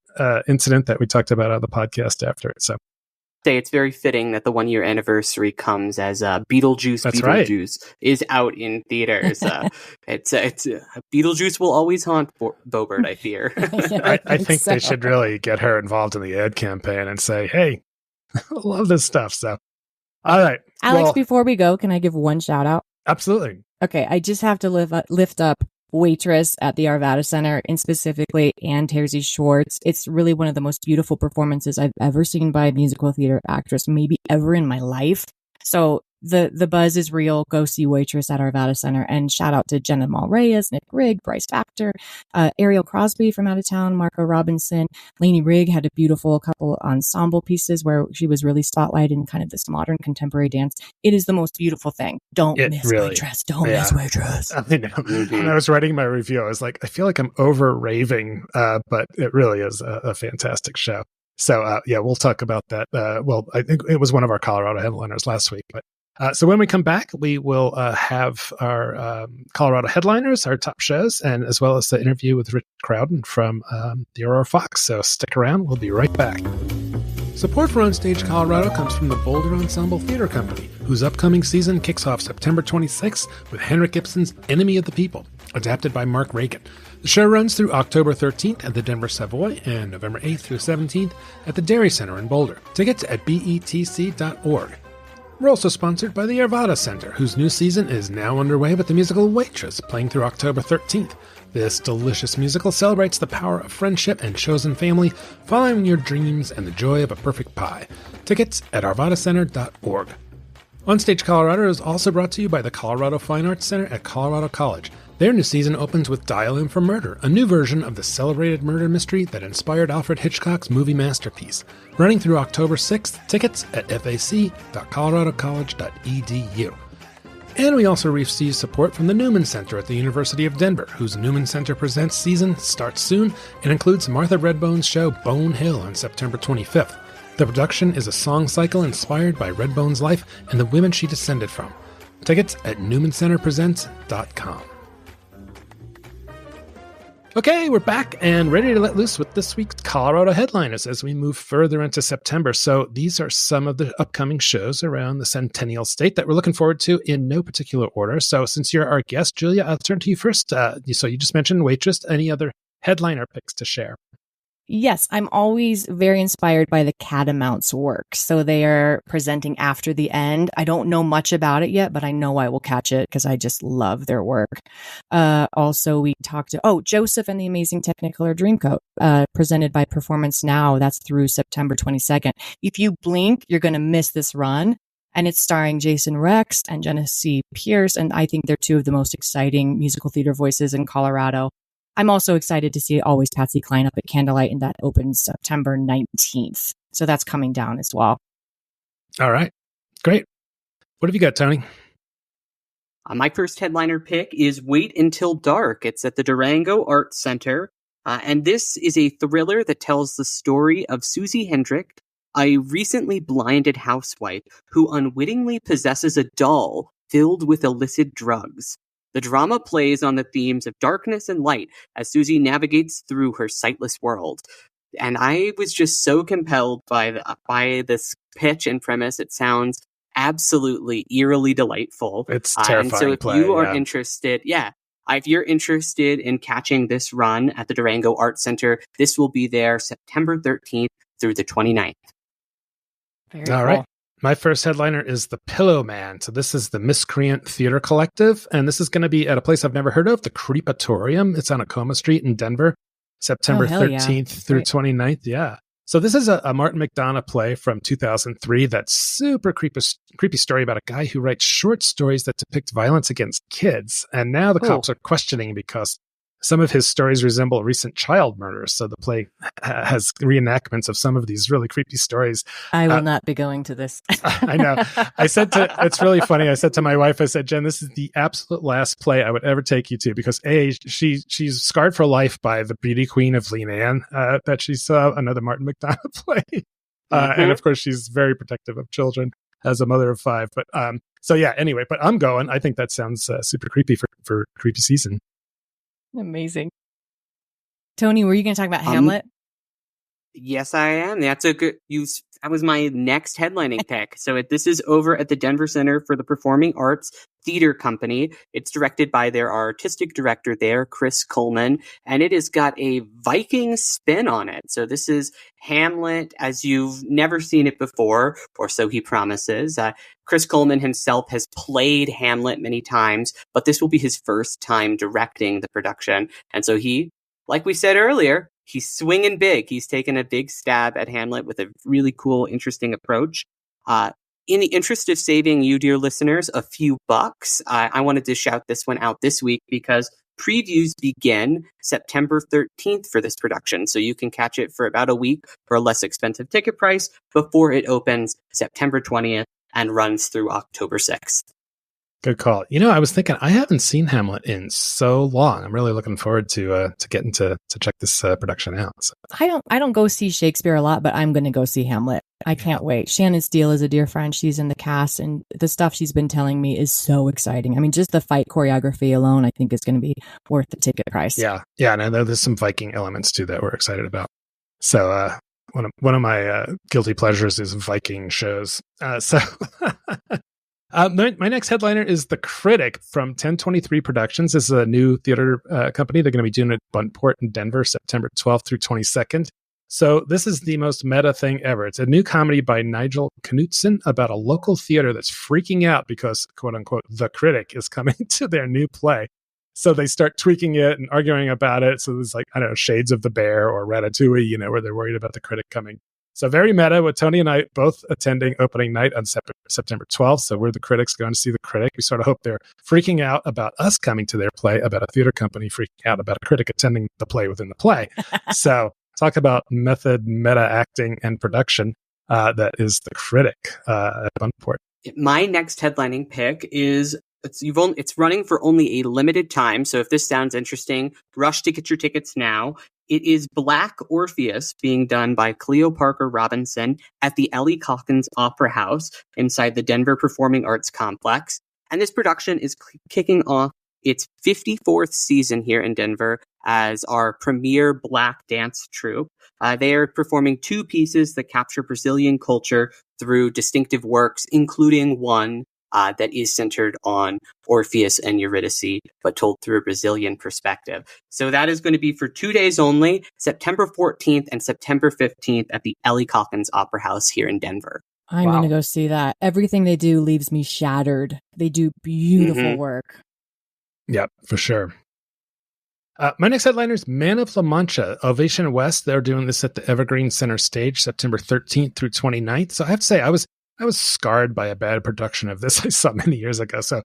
incident that we talked about on the podcast after it. So it's very fitting that the 1-year anniversary comes as Beetlejuice is out in theaters. It's Beetlejuice will always haunt Bobert, I fear. Yeah, I think so. They should really get her involved in the ad campaign and say, hey, I love this stuff. So, all right. Alex, before we go, can I give one shout out? Absolutely. Okay. I just have to lift up Waitress at the Arvada Center, and specifically Ann Terzi Schwartz. It's really one of the most beautiful performances I've ever seen by a musical theater actress, maybe ever in my life. So the buzz is real. Go see Waitress at Arvada Center, and shout out to Jenna Malreyes, Nick Rigg, Bryce Factor, Ariel Crosby from out of town, Marco Robinson. Lainey Rigg had a beautiful couple ensemble pieces where she was really spotlighted in kind of this modern contemporary dance. It is the most beautiful thing. Don't miss Waitress. Don't miss Waitress. I know. When I was writing my review, I was like, I feel like I'm over raving, but it really is a fantastic show. So, we'll talk about that. I think it was one of our Colorado headliners last week. But so when we come back, we will have our Colorado headliners, our top shows, and as well as the interview with Rich Crowden from the Aurora Fox. So stick around. We'll be right back. Support for OnStage Colorado comes from the Boulder Ensemble Theater Company, whose upcoming season kicks off September 26th with Henrik Ibsen's Enemy of the People, adapted by Mark Reagan. The show runs through October 13th at the Denver Savoy and November 8th through 17th at the Dairy Center in Boulder. Tickets at betc.org. We're also sponsored by the Arvada Center, whose new season is now underway with the musical Waitress, playing through October 13th. This delicious musical celebrates the power of friendship and chosen family, following your dreams and the joy of a perfect pie. Tickets at arvadacenter.org. OnStage Colorado is also brought to you by the Colorado Fine Arts Center at Colorado College. Their new season opens with Dial M for Murder, a new version of the celebrated murder mystery that inspired Alfred Hitchcock's movie masterpiece. Running through October 6th, tickets at fac.coloradocollege.edu. And we also receive support from the Newman Center at the University of Denver, whose Newman Center Presents season starts soon and includes Martha Redbone's show Bone Hill on September 25th. The production is a song cycle inspired by Redbone's life and the women she descended from. Tickets at newmancenterpresents.com. Okay, we're back and ready to let loose with this week's Colorado headliners as we move further into September. So these are some of the upcoming shows around the Centennial State that we're looking forward to in no particular order. So since you're our guest, Julia, I'll turn to you first. So you just mentioned Waitress. Any other headliner picks to share? Yes, I'm always very inspired by the Catamounts' work. So they are presenting after the end. I don't know much about it yet, but I know I will catch it because I just love their work. Also, we talked to, Joseph and the Amazing Technicolor Dreamcoat, presented by Performance Now. That's through September 22nd. If you blink, you're going to miss this run. And it's starring Jason Rex and Genesee Pierce. And I think they're two of the most exciting musical theater voices in Colorado. I'm also excited to see Always Patsy Cline up at Candlelight, and that opens September 19th. So that's coming down as well. All right. Great. What have you got, Toni? My first headliner pick is Wait Until Dark. It's at the Durango Arts Center. And this is a thriller that tells the story of Susie Hendrick, a recently blinded housewife who unwittingly possesses a doll filled with illicit drugs. The drama plays on the themes of darkness and light as Susie navigates through her sightless world. And I was just so compelled by this pitch and premise. It sounds absolutely eerily delightful. It's terrifying. And so if you are interested, if you're interested in catching this run at the Durango Arts Center, this will be there September 13th through the 29th. Very All cool. right. My first headliner is The Pillow Man. So this is the Miscreant Theater Collective, and this is going to be at a place I've never heard of, the Creepatorium. It's on Acoma Street in Denver, September 13th through 29th. Yeah. So this is a Martin McDonough play from 2003 that's super creepy story about a guy who writes short stories that depict violence against kids. And now the cops are questioning because some of his stories resemble recent child murders. So the play has reenactments of some of these really creepy stories. I will not be going to this. I know. It's really funny. I said to my wife, I said, Jen, this is the absolute last play I would ever take you to because she's scarred for life by the beauty queen of Lean Ann, that she saw another Martin McDonough play. And of course, she's very protective of children as a mother of 5. But anyway, but I'm going. I think that sounds super creepy for creepy season. Amazing. Toni, were you going to talk about Hamlet? Yes, I am. That's a good use. That was my next headlining pick. So this is over at the Denver Center for the Performing Arts Theater Company. It's directed by their artistic director there, Chris Coleman, and it has got a Viking spin on it. So this is Hamlet as you've never seen it before, or so he promises. Chris Coleman himself has played Hamlet many times, but this will be his first time directing the production. And so he, like we said earlier, he's swinging big. He's taken a big stab at Hamlet with a really cool, interesting approach. in the interest of saving you, dear listeners, a few bucks, I wanted to shout this one out this week because previews begin September 13th for this production. So you can catch it for about a week for a less expensive ticket price before it opens September 20th and runs through October 6th. Good call. I was thinking I haven't seen Hamlet in so long. I'm really looking forward to getting to check this production out. So. I don't go see Shakespeare a lot, but I'm going to go see Hamlet. I can't wait. Shannon Steele is a dear friend. She's in the cast, and the stuff she's been telling me is so exciting. I mean, just the fight choreography alone, I think, is going to be worth the ticket price. Yeah, and I know there's some Viking elements too that we're excited about. So one of my guilty pleasures is Viking shows. My next headliner is The Critic from 1023 Productions. This is a new theater company. They're going to be doing it at Buntport in Denver, September 12th through 22nd. So this is the most meta thing ever. It's a new comedy by Nigel Knudsen about a local theater that's freaking out because, quote unquote, The Critic is coming to their new play. So they start tweaking it and arguing about it. So there's Shades of the Bear or Ratatouille, where they're worried about the critic coming. So very meta, with Toni and I both attending opening night on September 12th. So we're the critics going to see The Critic. We sort of hope they're freaking out about us coming to their play, about a theater company freaking out about a critic attending the play within the play. So talk about method, meta acting, and production. That is The Critic at Buntport. My next headlining pick is it's running for only a limited time. So if this sounds interesting, rush to get your tickets now. It is Black Orpheus, being done by Cleo Parker Robinson at the Ellie Calkins Opera House inside the Denver Performing Arts Complex. And this production is kicking off its 54th season here in Denver as our premier Black dance troupe. They are performing two pieces that capture Brazilian culture through distinctive works, including one that is centered on Orpheus and Eurydice, but told through a Brazilian perspective. So that is going to be for 2 days only, September 14th and September 15th at the Ellie Calkins Opera House here in Denver. I'm going to go see that. Everything they do leaves me shattered. They do beautiful work. Yep, for sure. My next headliner is Man of La Mancha, Ovation West. They're doing this at the Evergreen Center Stage, September 13th through 29th. So I have to say, I was scarred by a bad production of this I saw many years ago. So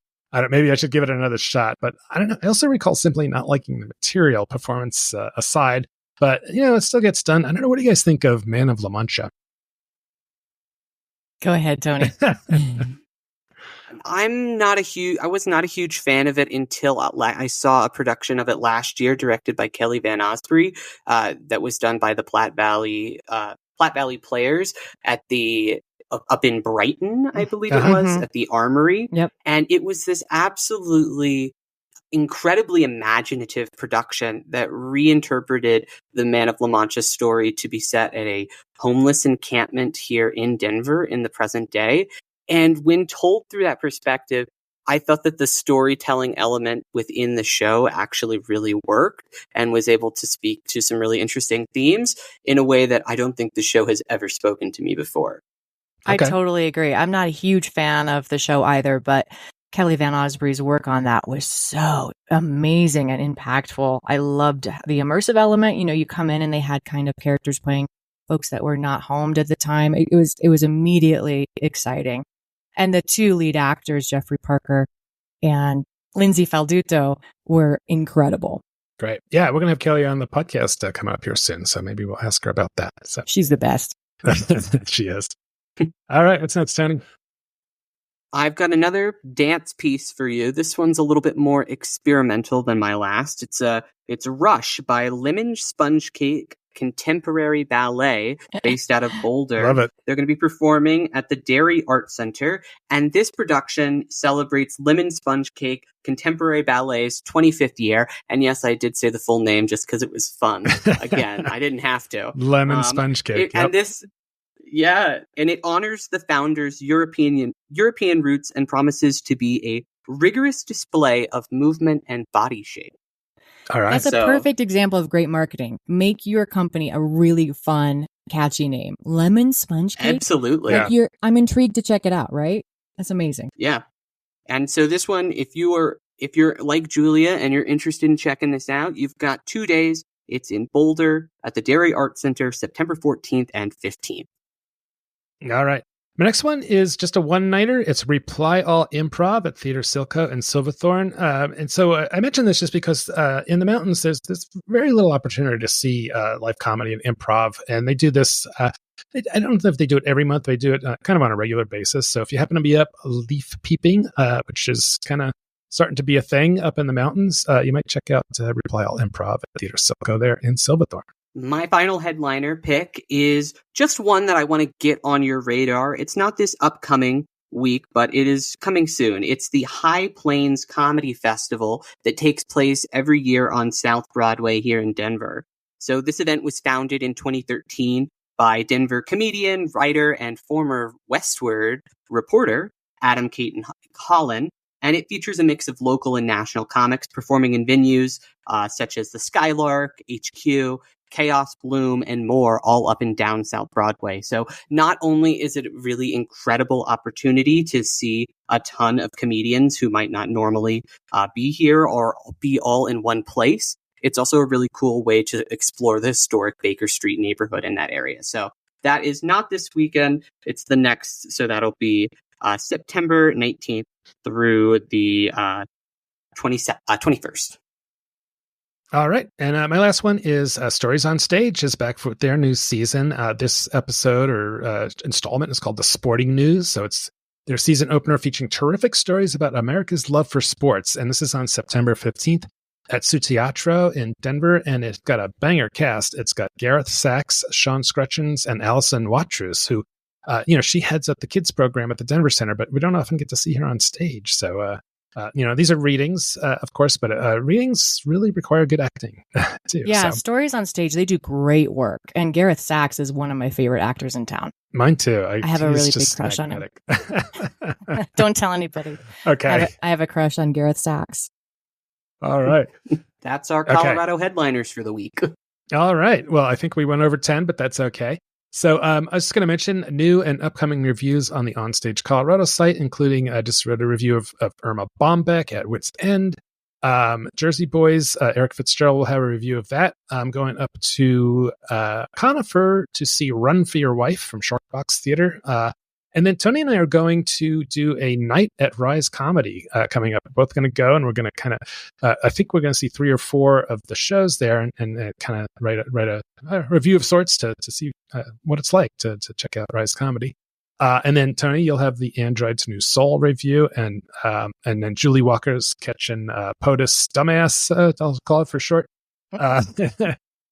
maybe I should give it another shot. But I don't know. I also recall simply not liking the material, performance aside. But, it still gets done. I don't know. What do you guys think of Man of La Mancha? Go ahead, Toni. I was not a huge fan of it until I saw a production of it last year directed by Kelly Van Osprey that was done by the Platte Valley Players up in Brighton, I believe it was, at the Armory. Yep. And it was this absolutely incredibly imaginative production that reinterpreted the Man of La Mancha story to be set at a homeless encampment here in Denver in the present day. And when told through that perspective, I thought that the storytelling element within the show actually really worked and was able to speak to some really interesting themes in a way that I don't think the show has ever spoken to me before. Okay. I totally agree. I'm not a huge fan of the show either, but Kelly Van Osprey's work on that was so amazing and impactful. I loved the immersive element. You come in and they had kind of characters playing folks that were not homed at the time. It was immediately exciting. And the two lead actors, Jeffrey Parker and Lindsay Falduto, were incredible. Great. Yeah, we're going to have Kelly on the podcast coming up here soon, so maybe we'll ask her about that. So. She's the best. She is. All right, what's next, Toni? I've got another dance piece for you. This one's a little bit more experimental than my last. It's Rush by Lemon Sponge Cake Contemporary Ballet, based out of Boulder. Love it. They're going to be performing at the Dairy Art Center, and this production celebrates Lemon Sponge Cake Contemporary Ballet's 25th year. And yes, I did say the full name just because it was fun. Again, I didn't have to. Lemon Sponge Cake. And this... Yeah, and it honors the founder's European roots and promises to be a rigorous display of movement and body shape. All right. That's a perfect example of great marketing. Make your company a really fun, catchy name. Lemon Sponge Cake? Absolutely. I'm intrigued to check it out, right? That's amazing. Yeah. And so this one, if you're like Julia and you're interested in checking this out, you've got 2 days. It's in Boulder at the Dairy Art Center, September 14th and 15th. All right. My next one is just a one-nighter. It's Reply All Improv at Theater Silco in Silverthorne. And so I mentioned this just because in the mountains, there's very little opportunity to see live comedy and improv. And they do this, I don't know if they do it every month. They do it kind of on a regular basis. So if you happen to be up leaf peeping, which is kind of starting to be a thing up in the mountains, you might check out Reply All Improv at Theater Silco there in Silverthorne. My final headliner pick is just one that I want to get on your radar. It's not this upcoming week, but it is coming soon. It's the High Plains Comedy Festival that takes place every year on South Broadway here in Denver. So this event was founded in 2013 by Denver comedian, writer, and former Westward reporter Adam Caton Holland. And it features a mix of local and national comics performing in venues such as the Skylark, HQ, Chaos Bloom, and more, all up and down South Broadway. So not only is it a really incredible opportunity to see a ton of comedians who might not normally be here or be all in one place, it's also a really cool way to explore the historic Baker Street neighborhood in that area. So that is not this weekend, it's the next. So that'll be September 19th through the 21st. All right. And my last one is Stories on Stage is back for their new season. This episode or installment is called The Sporting News. So it's their season opener featuring terrific stories about America's love for sports. And this is on September 15th at Su Teatro in Denver. And it's got a banger cast. It's got Gareth Sachs, Sean Scrutchins, and Allison Watrous, who, she heads up the kids program at the Denver Center, but we don't often get to see her on stage. So, these are readings, of course, but readings really require good acting too. Yeah, so. Stories on Stage, they do great work. And Gareth Sachs is one of my favorite actors in town. Mine too. I have a really big crush on him. Don't tell anybody. Okay. I have a crush on Gareth Sachs. All right. That's our Colorado headliners for the week. All right. Well, I think we went over 10, but that's okay. So I was just going to mention new and upcoming reviews on the OnStage Colorado site, including I just read a review of Irma Bombeck at Wits End. Jersey Boys, Eric Fitzgerald will have a review of that. I'm going up to Conifer to see Run for Your Wife from Shortbox Theater. And then Toni and I are going to do a night at Rise Comedy coming up. We're both going to go, and we're going to kind of, I think we're going to see 3 or 4 of the shows there and kind of write a review of sorts to see what it's like to check out Rise Comedy. And then, Toni, you'll have the Android's New Soul review, and then Julie Walker's Catching POTUS Dumbass, I'll call it for short.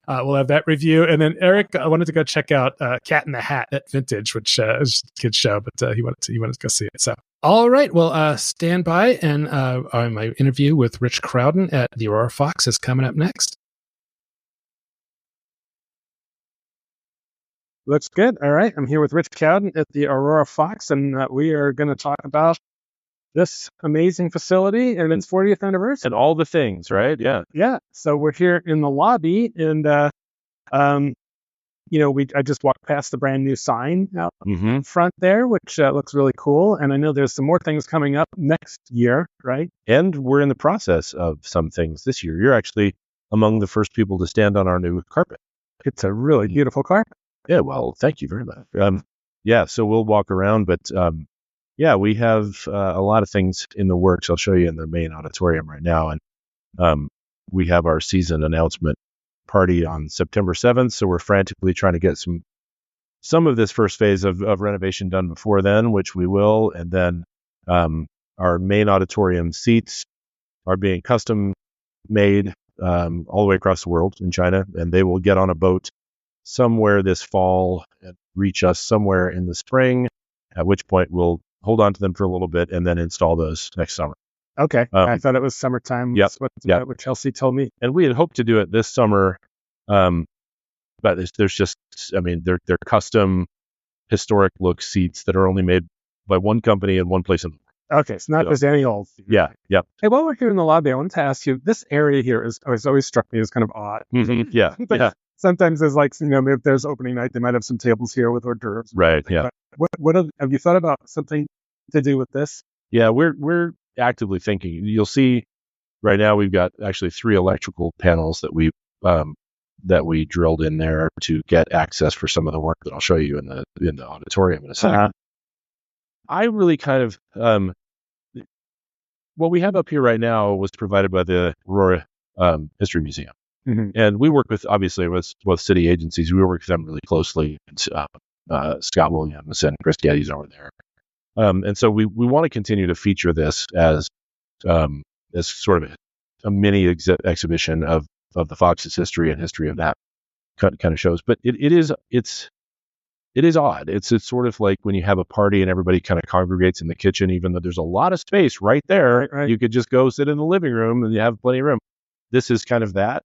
We'll have that review. And then Eric wanted to go check out Cat in the Hat at Vintage, which is a kid's show, but he wanted to go see it. So, all right. Well, stand by. And my interview with Rich Crowden at the Aurora Fox is coming up next. Looks good. All right. I'm here with Rich Crowden at the Aurora Fox, and we are going to talk about this amazing facility and its 40th anniversary. And all the things, right? Yeah. Yeah. So we're here in the lobby, and, I just walked past the brand new sign out front there, which looks really cool. And I know there's some more things coming up next year, right? And we're in the process of some things this year. You're actually among the first people to stand on our new carpet. It's a really beautiful carpet. Yeah. Well, thank you very much. So we'll walk around, but, we have a lot of things in the works. I'll show you in the main auditorium right now. And we have our season announcement party on September 7th. So we're frantically trying to get some of this first phase of renovation done before then, which we will. And then our main auditorium seats are being custom made all the way across the world in China. And they will get on a boat somewhere this fall and reach us somewhere in the spring, at which point we'll hold on to them for a little bit and then install those next summer. Okay. I thought it was summertime. Yep. What Chelsea told me. And we had hoped to do it this summer. But there's just, they're custom historic look seats that are only made by one company in one place in the world. Okay. It's not just any old. Yeah. Yeah. Hey, while we're here in the lobby, I wanted to ask you, this area here has always struck me as kind of odd. Mm-hmm. Yeah. Yeah. Sometimes there's maybe if there's opening night, they might have some tables here with hors d'oeuvres. Right. Yeah. What have you thought about something to do with this? Yeah, we're actively thinking. You'll see right now we've got actually 3 electrical panels that we drilled in there to get access for some of the work that I'll show you in the auditorium in a second. I really kind of, what we have up here right now was provided by the Aurora History Museum. Mm-hmm. And we work with, obviously, with city agencies. We work with them really closely. Scott Williams and Chris Getty's over there. And so we want to continue to feature this as sort of a mini exhibition of the Fox's history and history of that kind of shows. But it is odd. It's sort of like when you have a party and everybody kind of congregates in the kitchen, even though there's a lot of space right there. Right. You could just go sit in the living room and you have plenty of room. This is kind of that.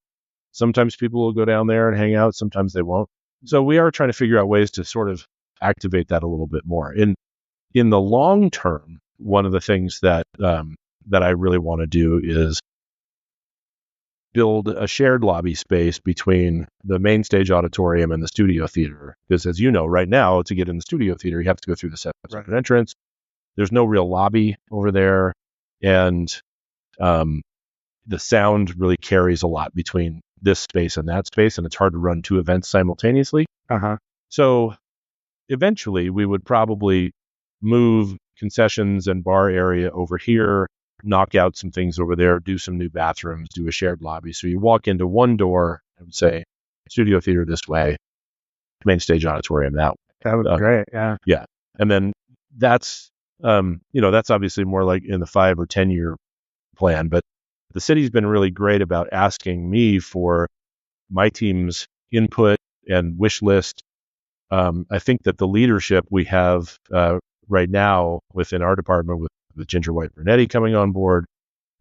Sometimes people will go down there and hang out. Sometimes they won't. So we are trying to figure out ways to sort of activate that a little bit more. In the long term, one of the things that I really want to do is build a shared lobby space between the main stage auditorium and the studio theater. Because as you know, right now, to get in the studio theater, you have to go through the separate entrance. There's no real lobby over there. And the sound really carries a lot between this space and that space, and it's hard to run two events simultaneously. So eventually we would probably move concessions and bar area over here, knock out some things over there, do some new bathrooms, do a shared lobby. So you walk into one door, I would say studio theater this way, main stage auditorium that way. That would be great. Yeah. Yeah. And then that's, that's obviously more like in the 5 or 10 year plan, but the city's been really great about asking me for my team's input and wish list. I think that the leadership we have right now within our department with Ginger White Bernetti coming on board,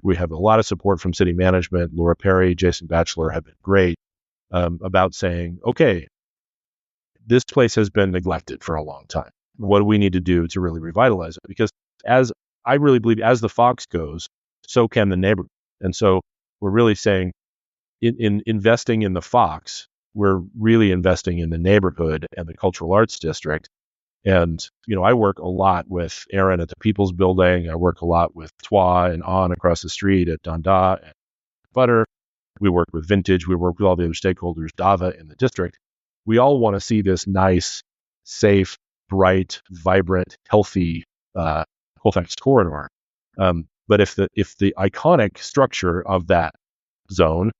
we have a lot of support from city management. Laura Perry, Jason Batchelor have been great about saying, okay, this place has been neglected for a long time. What do we need to do to really revitalize it? Because as I really believe, as the Fox goes, so can the neighborhood. And so we're really saying in investing in the Fox, we're really investing in the neighborhood and the cultural arts district. And, I work a lot with Aaron at the People's Building. I work a lot with Twa and On across the street at Donda and Butter. We work with Vintage. We work with all the other stakeholders, Dava in the district. We all want to see this nice, safe, bright, vibrant, healthy Colfax corridor. But if the iconic structure of that zone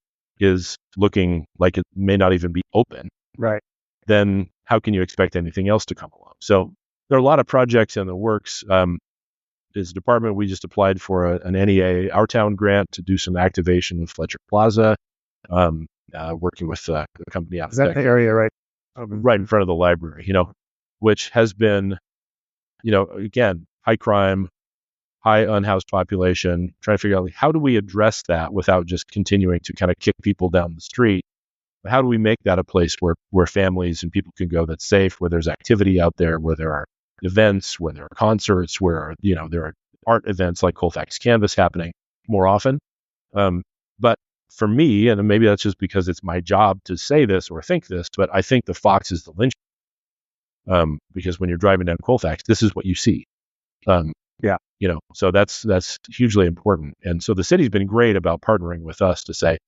is looking like it may not even be open, right, then how can you expect anything else to come along? So there are a lot of projects in the works. As a department, we just applied for an NEA Our Town grant to do some activation of Fletcher Plaza, working with the company out. Is that the area right in front of the library, which has been, again, high crime, high unhoused population, trying to figure out how do we address that without just continuing to kind of kick people down the street. How do we make that a place where families and people can go that's safe, where there's activity out there, where there are events, where there are concerts, where there are art events like Colfax Canvas happening more often. But for me, and maybe that's just because it's my job to say this or think this, but I think the Fox is the linchpin. Because when you're driving down Colfax, this is what you see. So that's hugely important. And so the city's been great about partnering with us to say,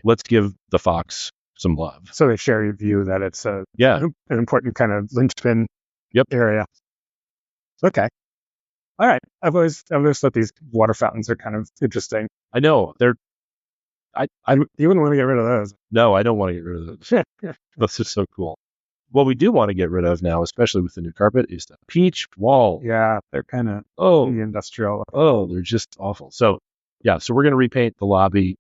let's give the Fox some love. So they share your view that it's an important kind of linchpin area. Okay. All right. I've always thought these water fountains are kind of interesting. I know. You wouldn't want to get rid of those. No, I don't want to get rid of those. Those are so cool. What we do want to get rid of now, especially with the new carpet, is the peach wall. Yeah, they're kind of industrial. Oh, they're just awful. So we're going to repaint the lobby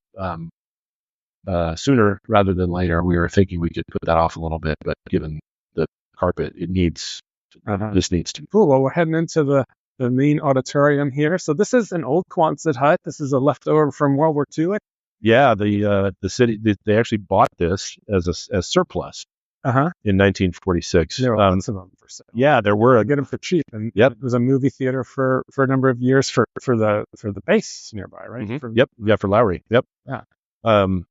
sooner rather than later. We were thinking we could put that off a little bit, but given the carpet, this needs to. Cool. Well, we're heading into the main auditorium here. So this is an old Quonset hut. This is a leftover from World War II. Yeah, the city they actually bought this as surplus. In 1946. There were lots of them for sale. Yeah, there were. I get them for cheap. And it was a movie theater for a number of years for the base nearby, right? Mm-hmm. For Lowry. Yep. Yeah. And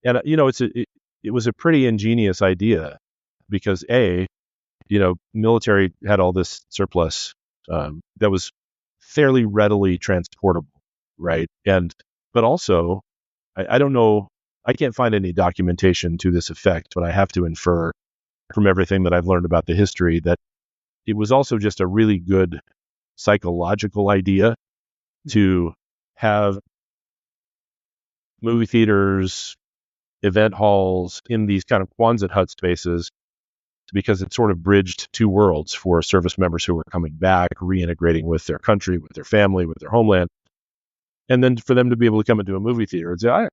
it was a pretty ingenious idea because military had all this surplus that was fairly readily transportable, right? But also, I don't know. I can't find any documentation to this effect, but I have to infer from everything that I've learned about the history that it was also just a really good psychological idea to have movie theaters, event halls in these kind of Quonset hut spaces, because it sort of bridged two worlds for service members who were coming back, reintegrating with their country, with their family, with their homeland. And then for them to be able to come into a movie theater and say, I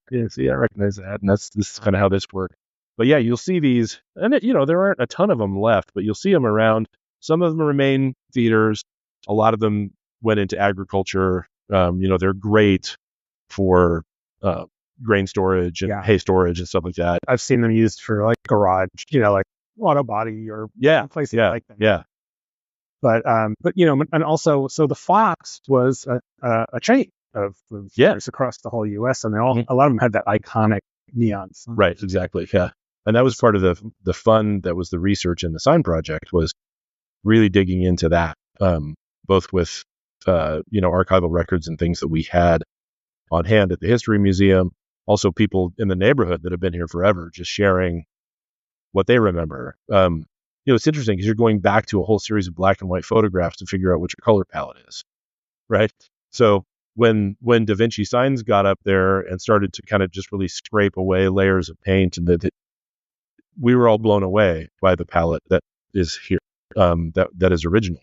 recognize that. And this is kind of how this worked. But yeah, you'll see these, and there aren't a ton of them left, but you'll see them around. Some of them remain theaters. A lot of them went into agriculture. They're great for grain storage and hay storage and stuff like that. I've seen them used for like garage, like auto body or places like that. Yeah. But and also, so the Fox was a chain of theaters across the whole U.S. and they all a lot of them had that iconic neon sign. Right, exactly. Yeah, and that was part of the fun that was the research in the sign project, was really digging into that, both with archival records and things that we had on hand at the History Museum. Also, people in the neighborhood that have been here forever, just sharing what they remember. It's interesting because you're going back to a whole series of black and white photographs to figure out what your color palette is, right? So when Da Vinci Signs got up there and started to kind of just really scrape away layers of paint, and we were all blown away by the palette that is here, that is original.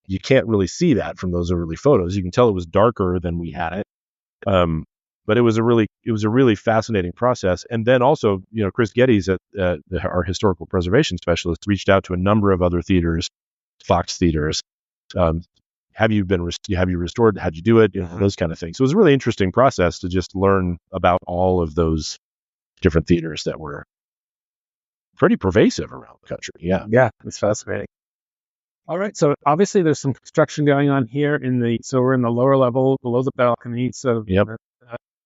You can't really see that from those early photos. You can tell it was darker than we had it, but it was a really fascinating process. And then also, Chris Geddes, our historical preservation specialist, reached out to a number of other theaters, Fox theaters. Have you restored? How'd you do it? Those kind of things. So it was a really interesting process to just learn about all of those different theaters that were pretty pervasive around the country. Yeah, it's fascinating. All right, so obviously there's some construction going on here so we're in the lower level below the balcony. So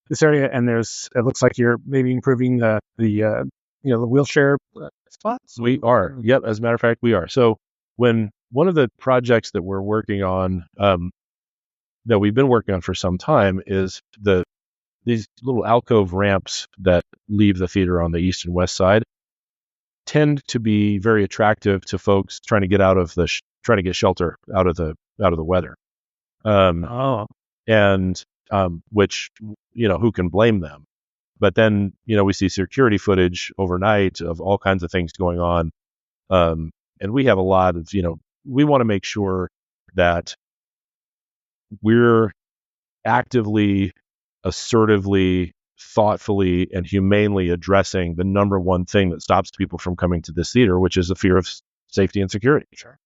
this area, and it looks like you're maybe improving the wheelchair spots. We are. Yep. As a matter of fact, we are. So one of the projects that we're working on, that we've been working on for some time, is these little alcove ramps that leave the theater on the east and west side tend to be very attractive to folks trying to get trying to get shelter out of the weather. And which, who can blame them? But then, we see security footage overnight of all kinds of things going on. And we have a lot of, we want to make sure that we're actively, assertively, thoughtfully, and humanely addressing the number one thing that stops people from coming to this theater, which is the fear of safety and security. Sure.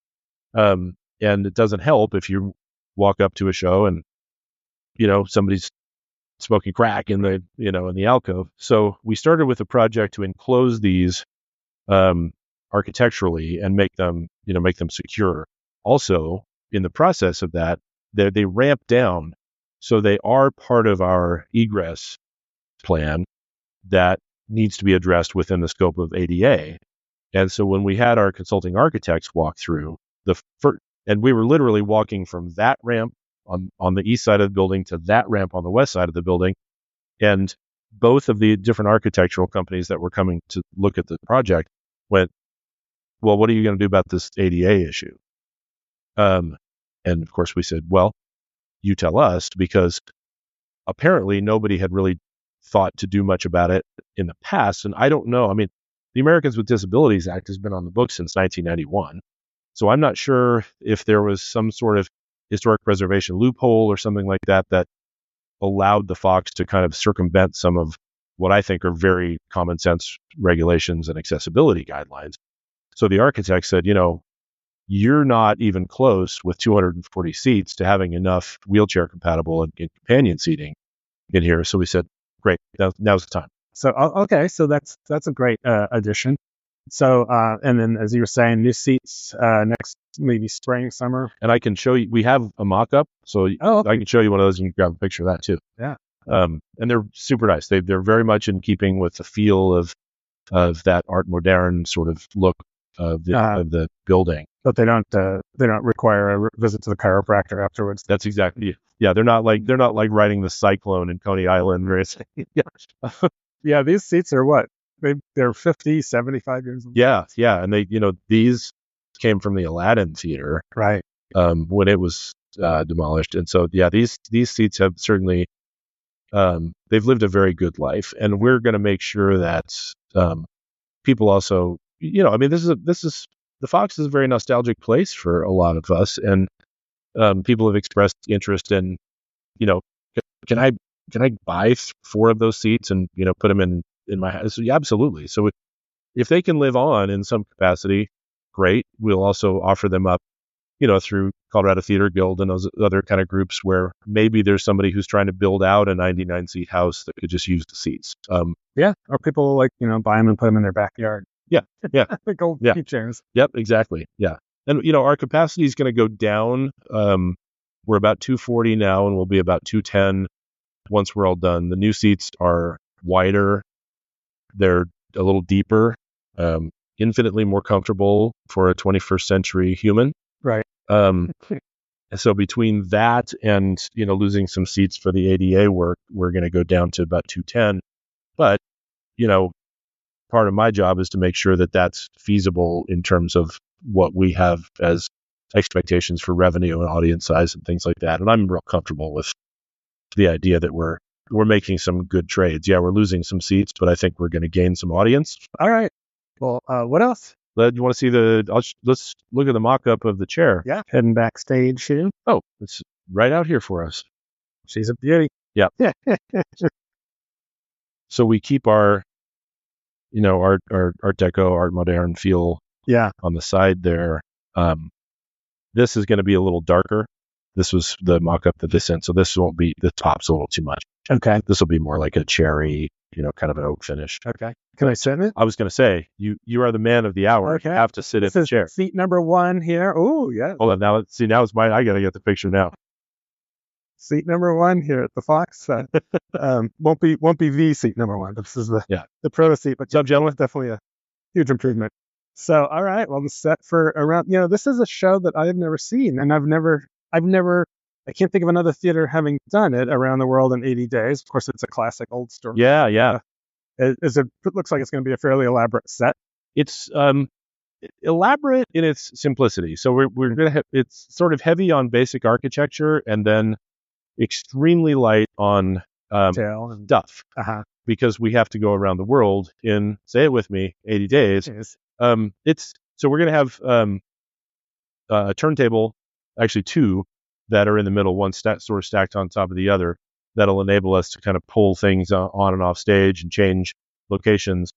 And it doesn't help if you walk up to a show and, somebody's smoking crack in the alcove. So we started with a project to enclose these architecturally and make them secure. Also, in the process of that, they ramp down, so they are part of our egress plan that needs to be addressed within the scope of ADA. And so when we had our consulting architects walk through and we were literally walking from that ramp on the east side of the building to that ramp on the west side of the building, and both of the different architectural companies that were coming to look at the project went, well, what are you going to do about this ADA issue? And of course we said, well, you tell us, because apparently nobody had really thought to do much about it in the past. And I don't know. I mean, the Americans with Disabilities Act has been on the books since 1991. So I'm not sure if there was some sort of historic preservation loophole or something like that allowed the Fox to kind of circumvent some of what I think are very common sense regulations and accessibility guidelines. So the architect said, you're not even close with 240 seats to having enough wheelchair compatible and companion seating in here. So we said, great, now's the time. So, okay, so that's a great addition. So, and then as you were saying, new seats next, maybe spring, summer. And I can show you, we have a mock-up, so okay. I can show you one of those and you can grab a picture of that too. Yeah. And they're super nice. They're very much in keeping with the feel of that Art Moderne sort of look of the building. But they don't require a visit to the chiropractor afterwards. That's exactly it. Yeah, they're not like riding the Cyclone in Coney Island or anything. Yeah, these seats are what? They're 50, 75 years old. Yeah, and they these came from the Aladdin Theater, right? When it was demolished. And so, yeah, these seats have certainly, they've lived a very good life, and we're going to make sure that people also, I mean, this is the Fox is a very nostalgic place for a lot of us, and people have expressed interest in, can I buy 4 of those seats and put them in my house? So, yeah, absolutely. So if they can live on in some capacity, great. We'll also offer them up, through Colorado Theater Guild and those other kind of groups where maybe there's somebody who's trying to build out a 99 seat house that could just use the seats. Or people buy them and put them in their backyard. Yeah. Like old seat chairs. Yep, exactly. Yeah. And, our capacity is going to go down. We're about 240 now, and we'll be about 210 once we're all done. The new seats are wider. They're a little deeper, infinitely more comfortable for a 21st century human. Right. So between that and, losing some seats for the ADA work, we're going to go down to about 210. But, part of my job is to make sure that that's feasible in terms of what we have as expectations for revenue and audience size and things like that. And I'm real comfortable with the idea that we're making some good trades. Yeah, we're losing some seats, but I think we're going to gain some audience. All right. Well, what else? You want to see let's look at the mock-up of the chair. Yeah. Heading backstage here. Oh, it's right out here for us. She's a beauty. Yeah. So we keep our, Art Deco, Art Moderne feel on the side there. This is going to be a little darker. This was the mock-up that they sent, so this won't be, the top's a little too much. Okay. This will be more like a cherry, kind of an oak finish. Okay. Can I sit in it? I was going to say, you are the man of the hour. Okay. You have to sit in the chair. Seat number 1 here. Oh, yeah. Hold on, now it's mine. I got to get the picture now. Seat number 1 here at the Fox. Won't be the seat number 1. This is the proto seat, but gentlemen, definitely a huge improvement. So, all right, well, the set for around, this is a show that I have never seen, and I can't think of another theater having done it around the world in 80 days. Of course, it's a classic old story. Yeah. It looks like it's going to be a fairly elaborate set. It's elaborate in its simplicity. So we're going to have, it's sort of heavy on basic architecture and then extremely light on detail and stuff. Because we have to go around the world in, say it with me, 80 days. Yes. So we're going to have a turntable, actually 2 that are in the middle, one sort of stacked on top of the other. That'll enable us to kind of pull things on and off stage and change locations.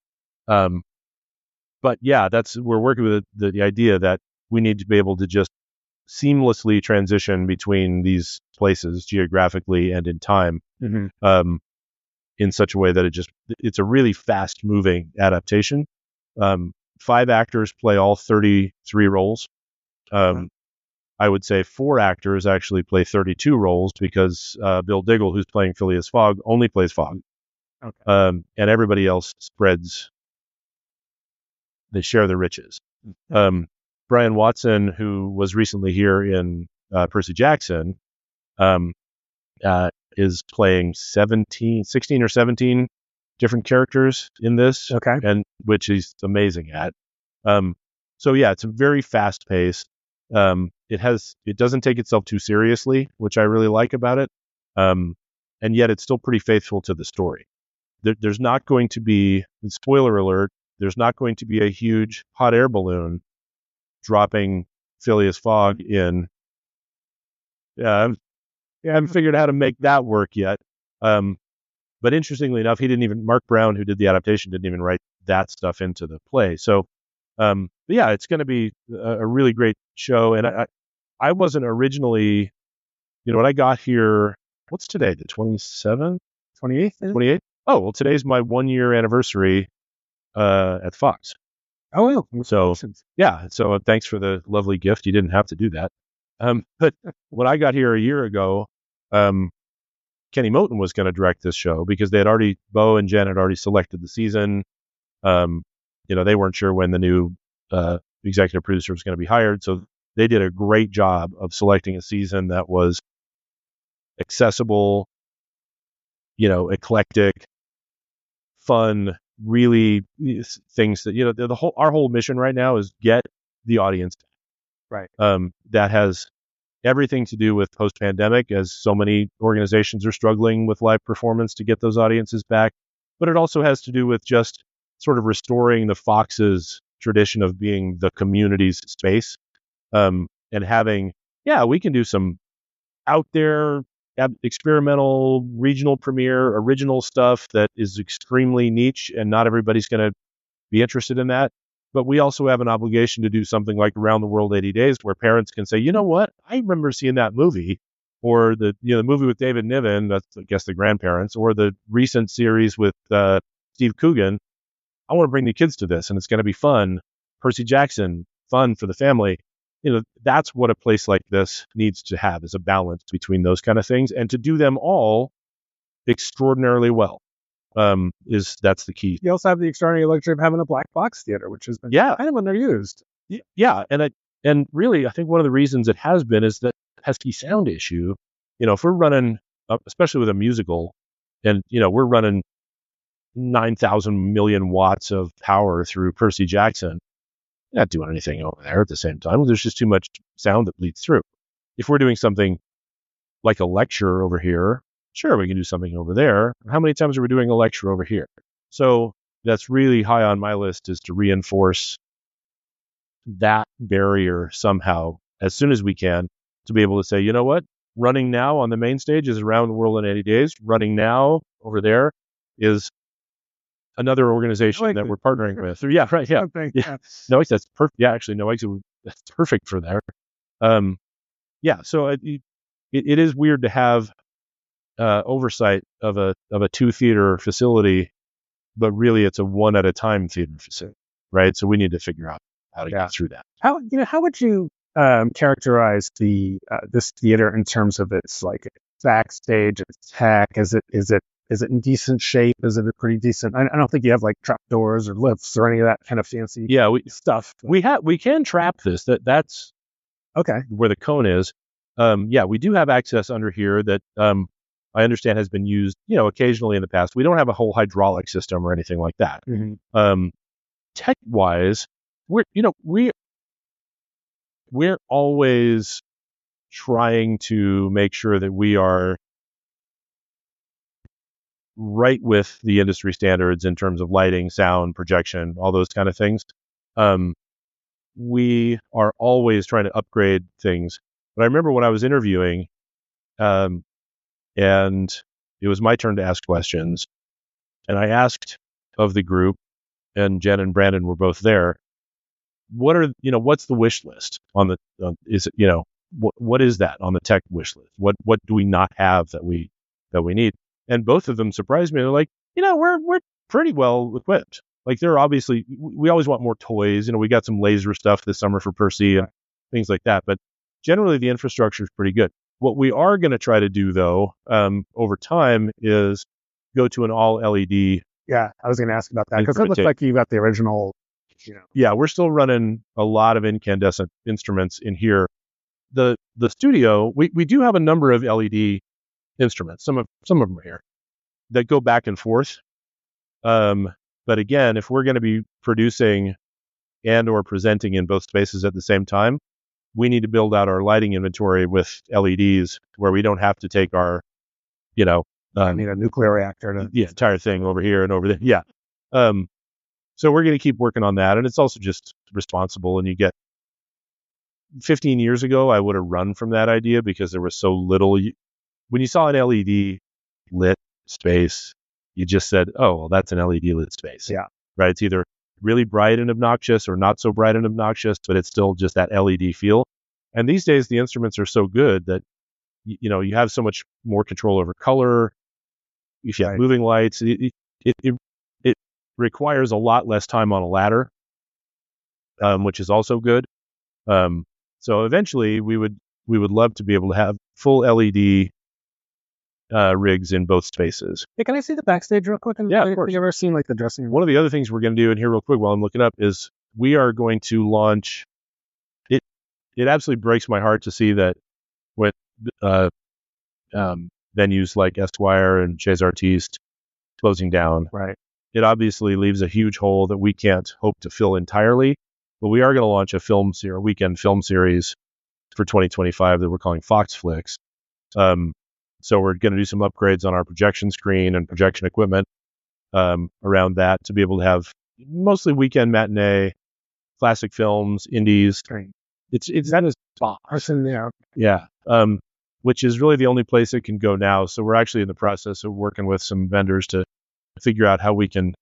But yeah, we're working with the idea that we need to be able to just seamlessly transition between these places geographically and in time, in such a way that it's a really fast moving adaptation. 5 actors play all 33 roles. I would say 4 actors actually play 32 roles because Bill Diggle, who's playing Phileas Fogg, only plays Fogg. Okay. And everybody else they share the riches. Brian Watson, who was recently here in Percy Jackson, is playing 16 or 17 different characters in this. Okay. And which he's amazing at. So yeah, it's a very fast paced. It doesn't take itself too seriously, which I really like about it. And yet it's still pretty faithful to the story. There's not going to be, spoiler alert, there's not going to be a huge hot air balloon dropping Phileas Fogg in. I haven't figured out how to make that work yet. But interestingly enough, Mark Brown, who did the adaptation, didn't even write that stuff into the play. So, yeah, it's going to be a really great show. And I wasn't originally, when I got here, what's today? The 27th? 28th? 28th? Oh, well, today's my 1-year anniversary at Fox. Oh, well. So, yeah. So thanks for the lovely gift. You didn't have to do that. But when I got here a year ago, Kenny Moten was going to direct this show because Bo and Jen had already selected the season. They weren't sure when the new executive producer was going to be hired. So they did a great job of selecting a season that was accessible, eclectic, fun, really things that, our whole mission right now is get the audience. Right. That has, everything to do with post-pandemic, as so many organizations are struggling with live performance to get those audiences back. But it also has to do with just sort of restoring the Fox's tradition of being the community's space, and having, we can do some out there experimental regional premiere original stuff that is extremely niche and not everybody's going to be interested in that. But we also have an obligation to do something like Around the World 80 Days, where parents can say, you know what, I remember seeing that movie, or the movie with David Niven, that's I guess the grandparents, or the recent series with Steve Coogan. I want to bring the kids to this, and it's going to be fun. Percy Jackson, fun for the family. That's what a place like this needs to have, is a balance between those kind of things, and to do them all extraordinarily well. That's the key. You also have the extraordinary luxury of having a black box theater, which has been kind of underused. Yeah, and really, I think one of the reasons it has been is that pesky sound issue. If we're running, especially with a musical, and we're running 9,000 million watts of power through Percy Jackson, not doing anything over there at the same time. There's just too much sound that bleeds through. If we're doing something like a lecture over here, sure, we can do something over there. How many times are we doing a lecture over here? So that's really high on my list, is to reinforce that barrier somehow as soon as we can, to be able to say, you know what, running now on the main stage is Around the World in 80 Days. Running now over there is another organization that we're partnering with. Yeah, right. Yeah. No, that's perfect. Yeah, actually, no, that's perfect for there. So it is weird to have oversight of a 2-theater facility, but really it's a 1 at a time theater facility, right? So we need to figure out how to get through that. How would you characterize this theater in terms of its like backstage, its tech? Is it in decent shape? Is it a pretty decent? I don't think you have like trap doors or lifts or any of that kind of fancy stuff. We can trap this. That's okay. Where the cone is. We do have access under here that I understand has been used, occasionally in the past. We don't have a whole hydraulic system or anything like that. Mm-hmm. Tech-wise, we're always trying to make sure that we are right with the industry standards in terms of lighting, sound, projection, all those kind of things. We are always trying to upgrade things. But I remember when I was interviewing, and it was my turn to ask questions, and I asked of the group, and Jen and Brandon were both there, what's the wish list on the, what is that on the tech wish list? What do we not have that we need? And both of them surprised me. They're like, we're pretty well equipped. Like, they're obviously, we always want more toys. We got some laser stuff this summer for Percy and things like that. But generally, the infrastructure is pretty good. What we are going to try to do, though, over time, is go to an all LED. Yeah, I was going to ask about that, because it looks like you got the original. Yeah, we're still running a lot of incandescent instruments in here. The studio, we do have a number of LED instruments. Some of them are here that go back and forth. But again, if we're going to be producing and or presenting in both spaces at the same time, we need to build out our lighting inventory with LEDs, where we don't have to take our, I need a nuclear reactor to the entire thing over here and over there. Yeah. So we're going to keep working on that, and it's also just responsible. And you get 15 years ago, I would have run from that idea because there was so little. When you saw an LED lit space, you just said, oh, well, that's an LED lit space. Yeah. Right. It's either really bright and obnoxious or not so bright and obnoxious, but it's still just that LED feel. And these days, the instruments are so good that, you have so much more control over color. If you have moving lights, it requires a lot less time on a ladder, which is also good. So eventually, we would love to be able to have full LED rigs in both spaces. Hey, can I see the backstage real quick? Yeah, of course. Have you ever seen like the dressing room? One of the other things we're going to do in here real quick while I'm looking up is we are going to launch. It absolutely breaks my heart to see that when venues like Esquire and Chez Artistes closing down. Right. It obviously leaves a huge hole that we can't hope to fill entirely, but we are going to launch a weekend film series for 2025 that we're calling Fox Flicks. So we're going to do some upgrades on our projection screen and projection equipment around that to be able to have mostly weekend matinee, classic films, indies. Right. It's that is bars in there. Yeah. Which is really the only place it can go now. So we're actually in the process of working with some vendors to figure out how we can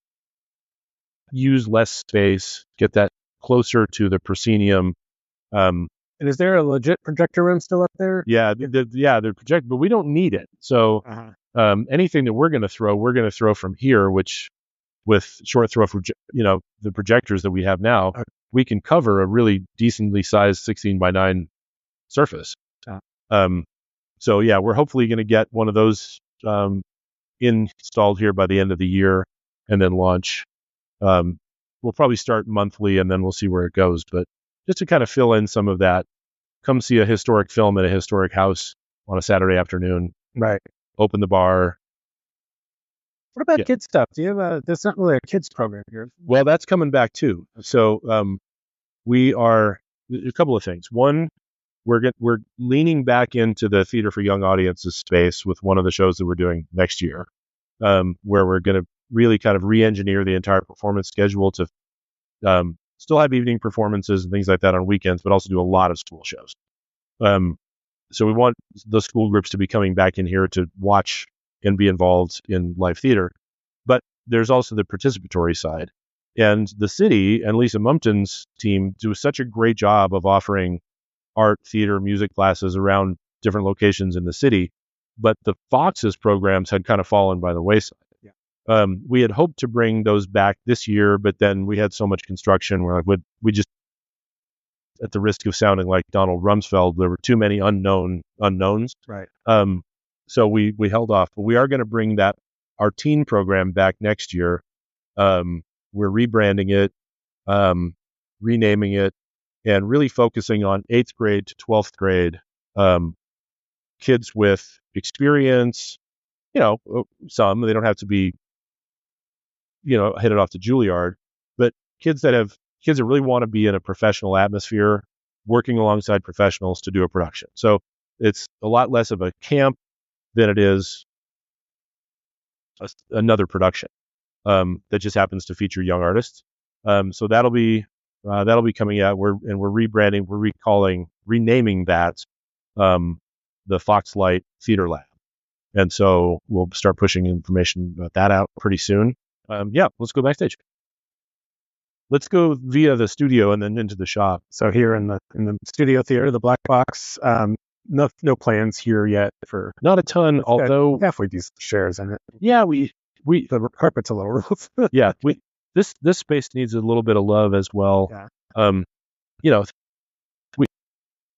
use less space, get that closer to the proscenium. And is there a legit projector room still up there? Yeah, they're projected, but we don't need it. So anything that we're going to throw from here, which with short throw for the projectors that we have now, we can cover a really decently sized 16:9 surface. So yeah, we're hopefully going to get one of those installed here by the end of the year, and then launch. We'll probably start monthly, and then we'll see where it goes. But just to kind of fill in some of that, come see a historic film at a historic house on a Saturday afternoon. Right. Open the bar. What about kids stuff? Do you have there's not really a kids program here. Well, that's coming back too. So we are a couple of things. One, we're leaning back into the Theater for Young Audiences space with one of the shows that we're doing next year, where we're going to really kind of re-engineer the entire performance schedule to still have evening performances and things like that on weekends, but also do a lot of school shows. So we want the school groups to be coming back in here to watch and be involved in live theater. But there's also the participatory side. And the city and Lisa Mumpton's team do such a great job of offering art, theater, music classes around different locations in the city. But the Fox's programs had kind of fallen by the wayside. Yeah. We had hoped to bring those back this year, but then we had so much construction. We're like, we just, at the risk of sounding like Donald Rumsfeld, there were too many unknowns. Right. So we held off. But we are going to bring our teen program back next year. We're rebranding it, renaming it, and really focusing on 8th grade to 12th grade kids with experience. Some, they don't have to be, headed off to Juilliard, but kids that really want to be in a professional atmosphere, working alongside professionals to do a production. So it's a lot less of a camp than it is another production that just happens to feature young artists. So that'll be coming out. We're rebranding. We're renaming that the Foxlight Theater Lab, and so we'll start pushing information about that out pretty soon. Let's go backstage. Let's go via the studio and then into the shop. So here in the studio theater, the black box. No plans here yet for not a ton, although halfway decent shares in it. Yeah, we the carpet's a little rough. Yeah, this space needs a little bit of love as well. Yeah.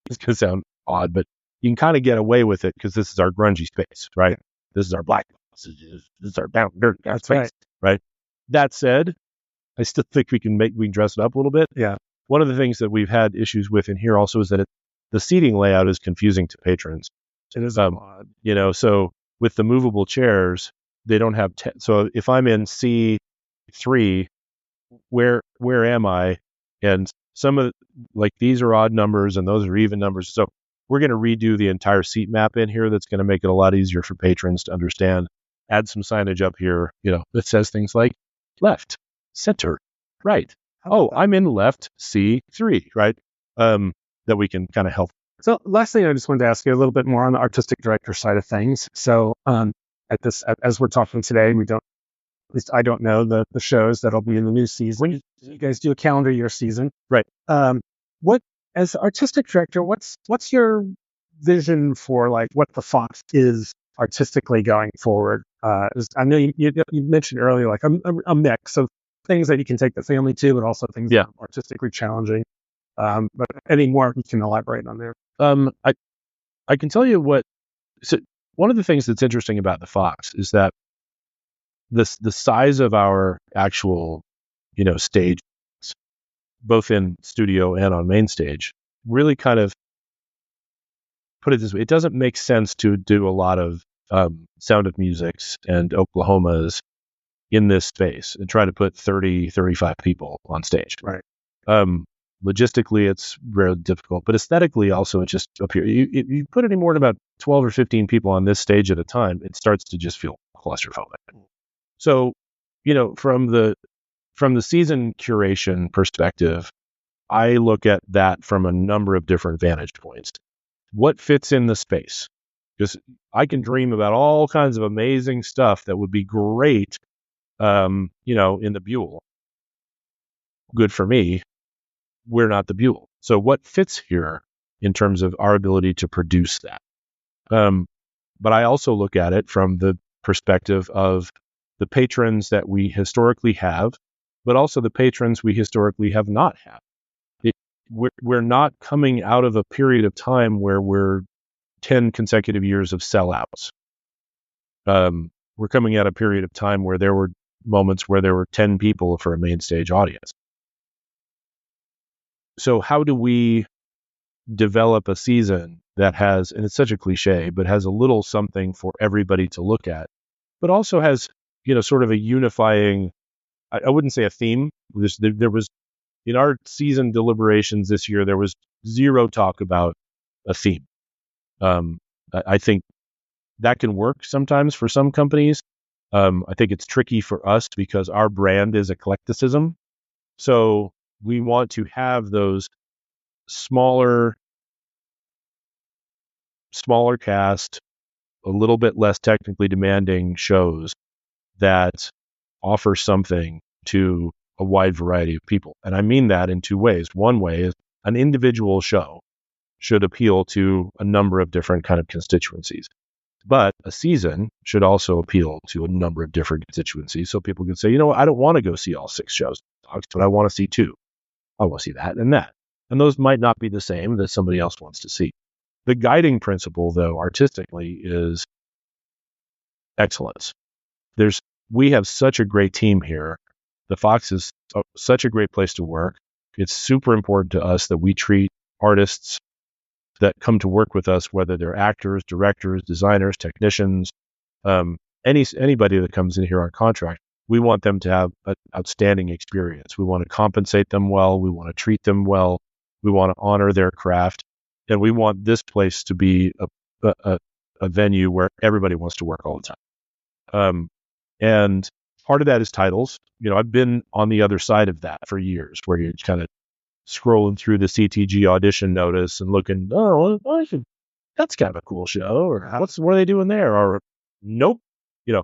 It's gonna sound odd, but you can kind of get away with it because this is our grungy space, right? Yeah. This is our black box. This is our down dirt space, right? That said, I still think we can dress it up a little bit. Yeah. One of the things that we've had issues with in here also is that the seating layout is confusing to patrons. It is odd. So with the movable chairs, they don't have. So if I'm in C3, where am I? And some of these are odd numbers and those are even numbers. So we're going to redo the entire seat map in here. That's going to make it a lot easier for patrons to understand. Add some signage up here, that says things like left, center, right. I'm in left C3, right? That we can kind of help. So last thing I just wanted to ask you a little bit more on the artistic director side of things. So as we're talking today, at least I don't know the shows that'll be in the new season. When you guys do a calendar year season. Right. As artistic director, what's your vision for what the Fox is artistically going forward? I know you mentioned earlier a mix of things that you can take the family to, but also things that are artistically challenging. But any more you can elaborate on there? I can tell you so one of the things that's interesting about the Fox is that the size of our actual, stage, both in studio and on main stage, really kind of put it this way. It doesn't make sense to do a lot of Sound of Musics and Oklahomas in this space and try to put 30, 35 people on stage. Right. Logistically, it's very difficult, but aesthetically also, it just appears. You put any more than about 12 or 15 people on this stage at a time, it starts to just feel claustrophobic. So, from the season curation perspective, I look at that from a number of different vantage points. What fits in the space? Because I can dream about all kinds of amazing stuff that would be great, in the Buell. Good for me. We're not the Buell. So what fits here in terms of our ability to produce that? But I also look at it from the perspective of the patrons that we historically have, but also the patrons we historically have not had. We're not coming out of a period of time where we're 10 consecutive years of sellouts. We're coming out of a period of time where there were moments where there were 10 people for a main stage audience. So how do we develop a season that has, and it's such a cliche, but has a little something for everybody to look at, but also has, sort of a unifying, I wouldn't say a theme. There was, in our season deliberations this year, there was zero talk about a theme. I think that can work sometimes for some companies. I think it's tricky for us because our brand is eclecticism. So we want to have those smaller cast, a little bit less technically demanding shows that offer something to a wide variety of people. And I mean that in two ways. One way is an individual show should appeal to a number of different kind of constituencies. But a season should also appeal to a number of different constituencies. So people can say, I don't want to go see all 6 shows, but I want to see 2. I want to see that and that. And those might not be the same that somebody else wants to see. The guiding principle, though, artistically, is excellence. We have such a great team here. The Fox is such a great place to work. It's super important to us that we treat artists that come to work with us, whether they're actors, directors, designers, technicians, anybody that comes in here on contract, we want them to have an outstanding experience. We want to compensate them well. We want to treat them well. We want to honor their craft. And we want this place to be a venue where everybody wants to work all the time. And part of that is titles. I've been on the other side of that for years, where you're kind of scrolling through the CTG audition notice and looking, that's kind of a cool show, or what are they doing there? Or nope,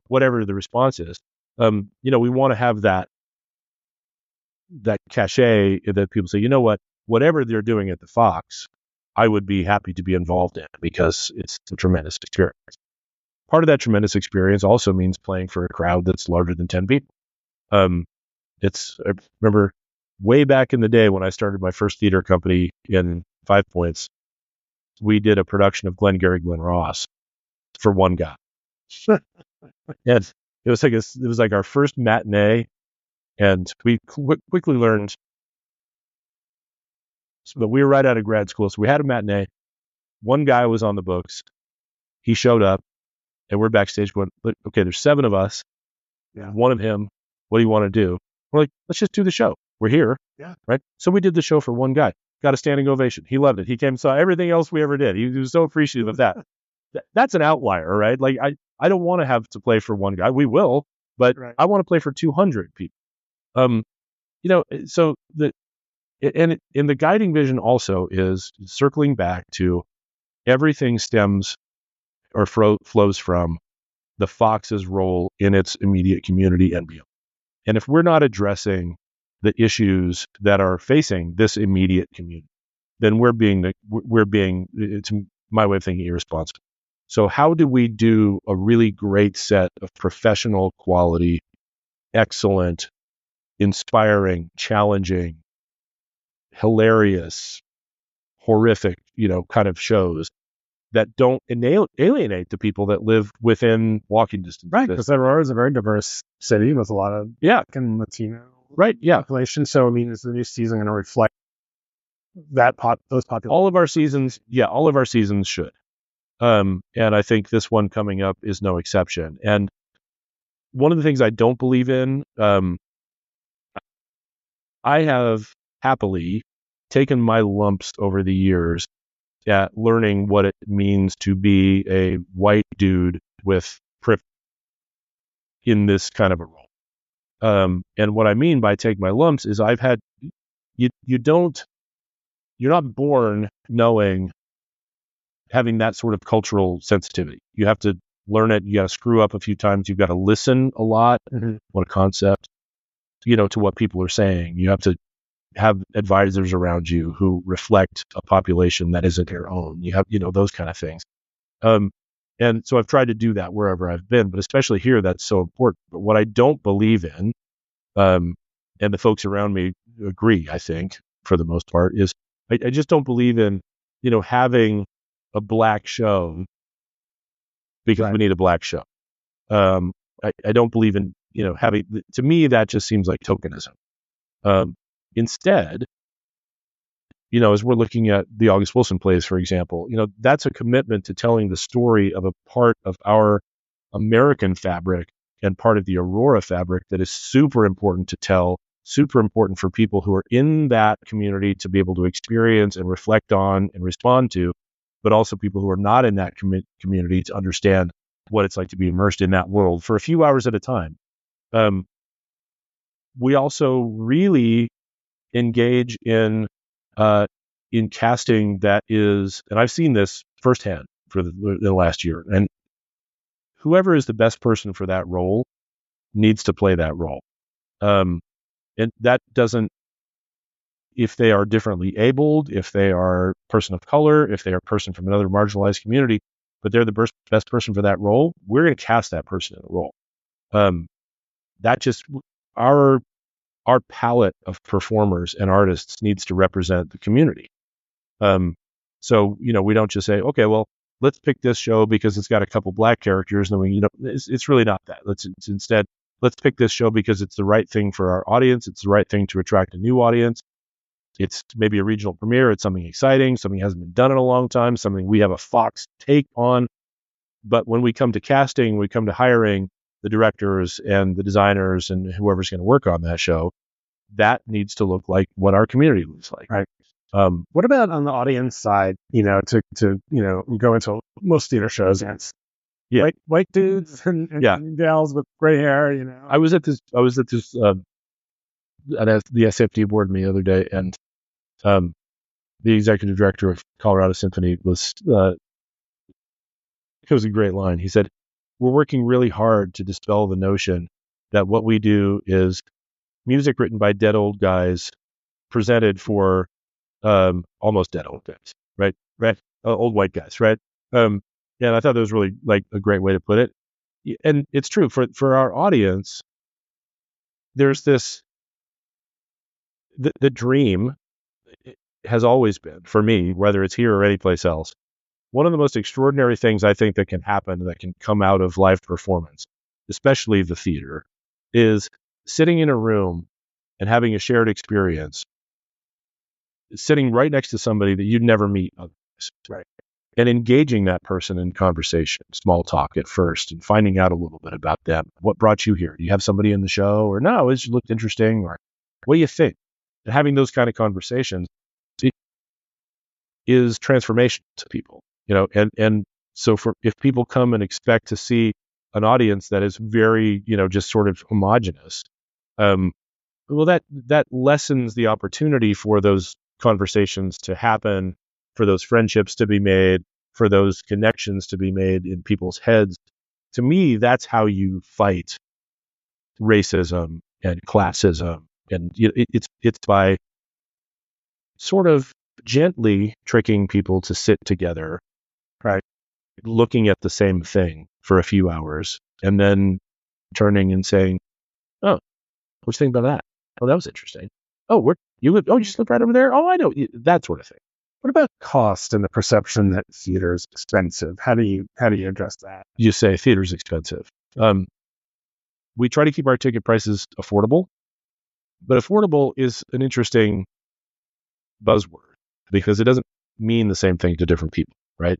whatever the response is. We want to have that cachet that people say, whatever they're doing at the Fox, I would be happy to be involved in because it's a tremendous experience. Part of that tremendous experience also means playing for a crowd that's larger than 10 people. I remember way back in the day when I started my first theater company in 5 Points, we did a production of Glengarry Glen Ross for one guy. And it was like our first matinee, and we quickly learned that we were right out of grad school. So we had a matinee. One guy was on the books. He showed up, and we're backstage going, okay, there's 7 of us. Yeah. One of him. What do you want to do? We're like, let's just do the show. We're here. Yeah. Right. So we did the show for one guy. Got a standing ovation. He loved it. He came and saw everything else we ever did. He was so appreciative of that. That's an outlier, right? Like I don't want to have to play for one guy. We will, but right. I want to play for 200 people. So the guiding vision also is circling back to everything stems or flows from the Fox's role in its immediate community and beyond. And if we're not addressing the issues that are facing this immediate community, then we're being, it's my way of thinking, irresponsible. So how do we do a really great set of professional quality, excellent, inspiring, challenging, hilarious, horrific, kind of shows that don't alienate the people that live within walking distance? Right, because Aurora is a very diverse city with a lot of Latino population. So, is the new season going to reflect those populations? All of our seasons should. And I think this one coming up is no exception. And one of the things I don't believe in, I have happily taken my lumps over the years at learning what it means to be a white dude with privilege in this kind of a role. And what I mean by take my lumps is I've had, you're not born having that sort of cultural sensitivity. You have to learn it. You got to screw up a few times. You've got to listen a lot. What a concept, to what people are saying. You have to have advisors around you who reflect a population that isn't your own. You have, those kind of things. And so I've tried to do that wherever I've been, but especially here, that's so important. But what I don't believe in, and the folks around me agree, I think, for the most part, is I just don't believe in, having a black show because we need a black show. I don't believe in, having, to me, that just seems like tokenism. Instead, as we're looking at the August Wilson plays, for example, that's a commitment to telling the story of a part of our American fabric and part of the Aurora fabric that is super important to tell, super important for people who are in that community to be able to experience and reflect on and respond to, but also people who are not in that community to understand what it's like to be immersed in that world for a few hours at a time. We also really engage in casting that is, and I've seen this firsthand for the last year, and whoever is the best person for that role needs to play that role. And that doesn't, if they are differently abled, if they are person of color, if they are a person from another marginalized community, but they're the best person for that role, we're going to cast that person in the role. That just, our palette of performers and artists needs to represent the community. So, we don't just say, okay, well, let's pick this show because it's got a couple black characters. And then it's really not that. Instead, let's pick this show because it's the right thing for our audience. It's the right thing to attract a new audience. It's maybe a regional premiere. It's something exciting, something hasn't been done in a long time, something we have a Fox take on. But when we come to casting, we come to hiring the directors and the designers and whoever's going to work on that show, that needs to look like what our community looks like. Right. What about on the audience side, to go into most theater shows, and it's white dudes and gals with gray hair, I was at the SFD board meeting the other day, and the executive director of Colorado Symphony was, it was a great line. He said, "We're working really hard to dispel the notion that what we do is music written by dead old guys presented for almost dead old guys, right? Old white guys, right?" And I thought that was really like a great way to put it. And it's true for our audience. There's this, the dream has always been, for me, whether it's here or anyplace else, one of the most extraordinary things I think that can happen, that can come out of live performance, especially the theater, is sitting in a room and having a shared experience, sitting right next to somebody that you'd never meet otherwise, right? And engaging that person in conversation, small talk at first, and finding out a little bit about them. What brought you here? Do you have somebody in the show? Or no, it just looked interesting? Or what do you think? And having those kind of conversations is transformational to people, and so if people come and expect to see an audience that is very, just sort of homogenous, well, that lessens the opportunity for those conversations to happen, for those friendships to be made, for those connections to be made in people's heads. To me, that's how you fight racism and classism, and it's by sort of gently tricking people to sit together, right, looking at the same thing for a few hours, and then turning and saying, "Oh, what do you think about that? Oh, that was interesting. Oh, you just live right over there. Oh, I know," that sort of thing. What about cost and the perception that theater is expensive? How do you address that? You say theater's expensive. We try to keep our ticket prices affordable, but affordable is an interesting buzzword because it doesn't mean the same thing to different people, right?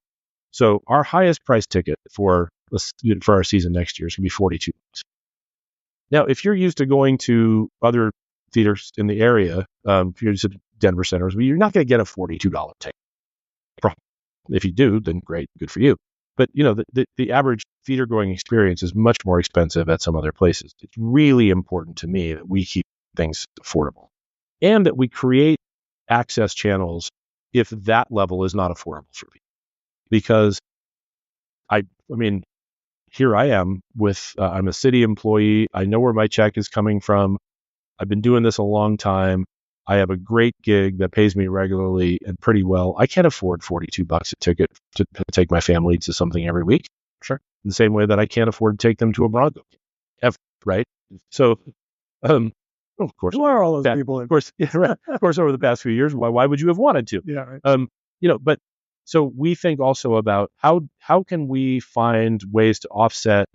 So our highest price ticket for our season next year is going to be $42. Now, if you're used to going to other theaters in the area, if you're used to Denver centers, you're not going to get a $42 ticket. If you do, then great, good for you. But the average theater going experience is much more expensive at some other places. It's really important to me that we keep things affordable and that we create access channels if that level is not affordable for people. Because I mean, here I am with, I'm a city employee. I know where my check is coming from. I've been doing this a long time. I have a great gig that pays me regularly and pretty well. I can't afford $42 a ticket to take my family to something every week. Sure. In the same way that I can't afford to take them to a Bronco game, ever, right? So, of course, who are all those people? Of course, yeah, right. Of course, over the past few years, why would you have wanted to? Yeah. Right. But so we think also about how can we find ways to offset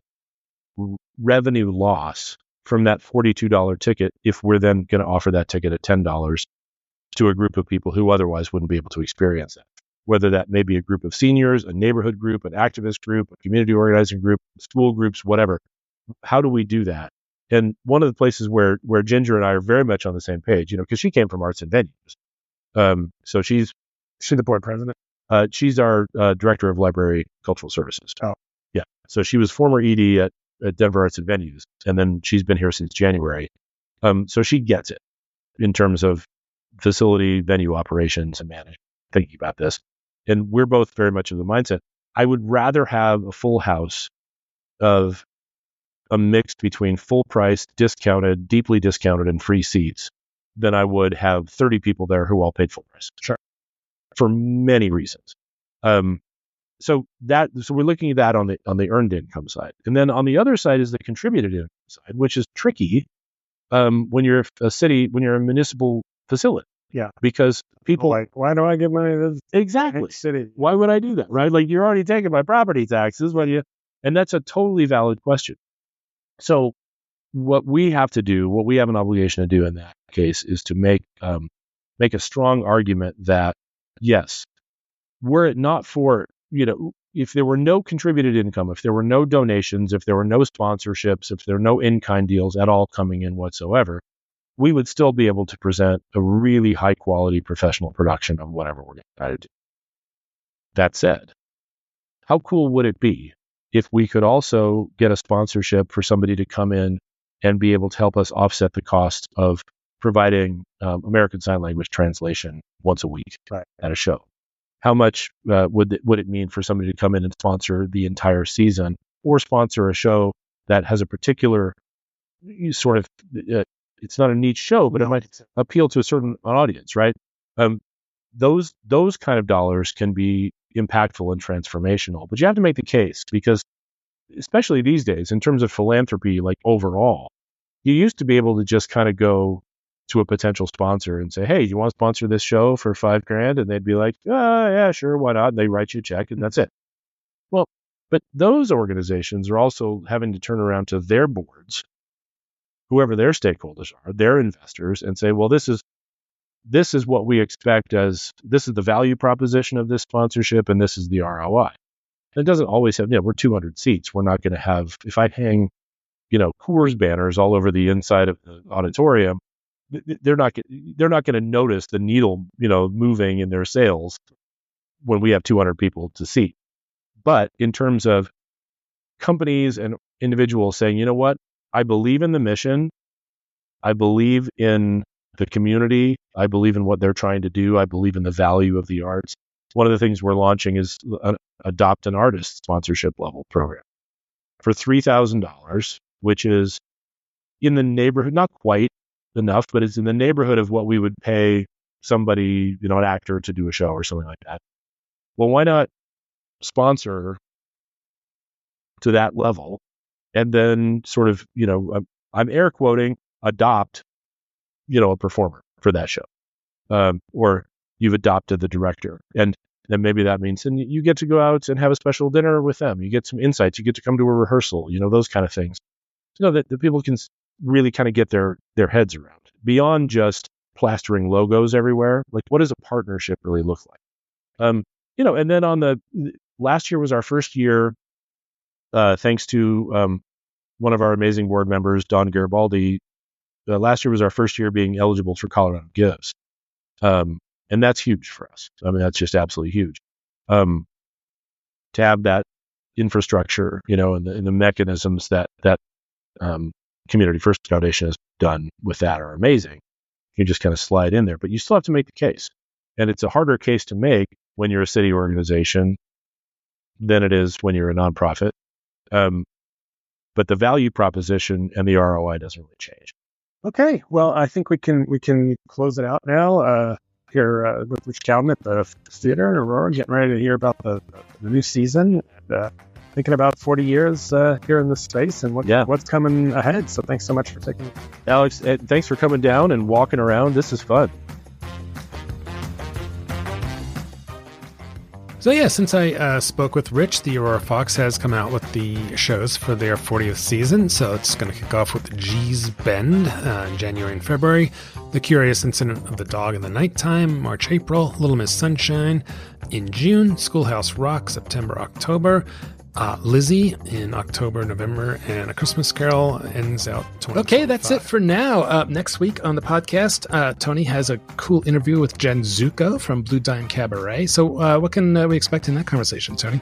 revenue loss from that $42 ticket if we're then going to offer that ticket at $10 to a group of people who otherwise wouldn't be able to experience that. Whether that may be a group of seniors, a neighborhood group, an activist group, a community organizing group, school groups, whatever. How do we do that? And one of the places where Ginger and I are very much on the same page, because she came from arts and venues. So she's the board president. She's our director of library cultural services. Oh, yeah. So she was former ED at Denver Arts and Venues, and then she's been here since January. So she gets it in terms of facility, venue operations, and management, thinking about this. And we're both very much of the mindset. I would rather have a full house of a mix between full price, discounted, deeply discounted, and free seats than I would have 30 people there who all paid full price. Sure. For many reasons. So we're looking at that on the earned income side. And then on the other side is the contributed income side, which is tricky when you're when you're a municipal facility. Yeah. Because people like, why do I give money to this exactly city? Why would I do that? Right? Like, you're already taking my property taxes and that's a totally valid question. So what we have an obligation to do in that case is to make a strong argument that yes, were it not for, if there were no contributed income, if there were no donations, if there were no sponsorships, if there were no in-kind deals at all coming in whatsoever, we would still be able to present a really high quality professional production of whatever we're going to try to do. That said, how cool would it be if we could also get a sponsorship for somebody to come in and be able to help us offset the cost of providing American Sign Language translation once a week at a show? How much would it mean for somebody to come in and sponsor the entire season, or sponsor a show that has a particular sort of, it's not a niche show, but it might appeal to a certain audience, right? Those kind of dollars can be impactful and transformational, but you have to make the case, because especially these days, in terms of philanthropy, like overall, you used to be able to just kind of go to a potential sponsor and say, hey, do you want to sponsor this show for $5,000? And they'd be like, yeah, sure, why not? And they write you a check and that's it. Well, but those organizations are also having to turn around to their boards, whoever their stakeholders are, their investors, and say, well, this is what we expect this is the value proposition of this sponsorship, and this is the ROI. And it doesn't always have, we're 200 seats. We're not going to have, if I hang, Coors banners all over the inside of the auditorium, they're not going to notice the needle, moving in their sales when we have 200 people to seat. But in terms of companies and individuals saying, you know what, I believe in the mission, I believe in the community, I believe in what they're trying to do, I believe in the value of the arts. One of the things we're launching is Adopt an Artist sponsorship level program for $3,000, which is in the neighborhood, not quite enough, but it's in the neighborhood of what we would pay somebody, an actor to do a show or something like that. Well, why not sponsor to that level and then sort of, I'm air quoting, adopt, a performer for that show, or you've adopted the director, and then maybe that means, and you get to go out and have a special dinner with them. You get some insights. You get to come to a rehearsal. Those kind of things. That the people can really kind of get their heads around beyond just plastering logos everywhere. Like, what does a partnership really look like? And then on last year was our first year, thanks to one of our amazing board members, Don Garibaldi. Last year was our first year being eligible for Colorado Gives. And that's huge for us. I mean, that's just absolutely huge. To have that infrastructure, and the mechanisms that Community First Foundation has done with that are amazing. You just kind of slide in there, but you still have to make the case. And it's a harder case to make when you're a city organization than it is when you're a nonprofit. But the value proposition and the ROI doesn't really change. Okay, well, I think we can close it out now. Here with Rich Crowden at the theater in Aurora, getting ready to hear about the new season. And, thinking about 40 years here in this space and what's coming ahead. So thanks so much for taking it. Alex, thanks for coming down and walking around. This is fun. So yeah, since I spoke with Rich, the Aurora Fox has come out with the shows for their 40th season. So it's going to kick off with G's Bend in January and February, The Curious Incident of the Dog in the Nighttime, March, April, Little Miss Sunshine in June, Schoolhouse Rock, September, October, Lizzie in October, November, and A Christmas Carol ends out 2025. Okay, that's it for now. Next week on the podcast, Toni has a cool interview with Jen Zuko from Blue Dime Cabaret. So what can we expect in that conversation, Toni?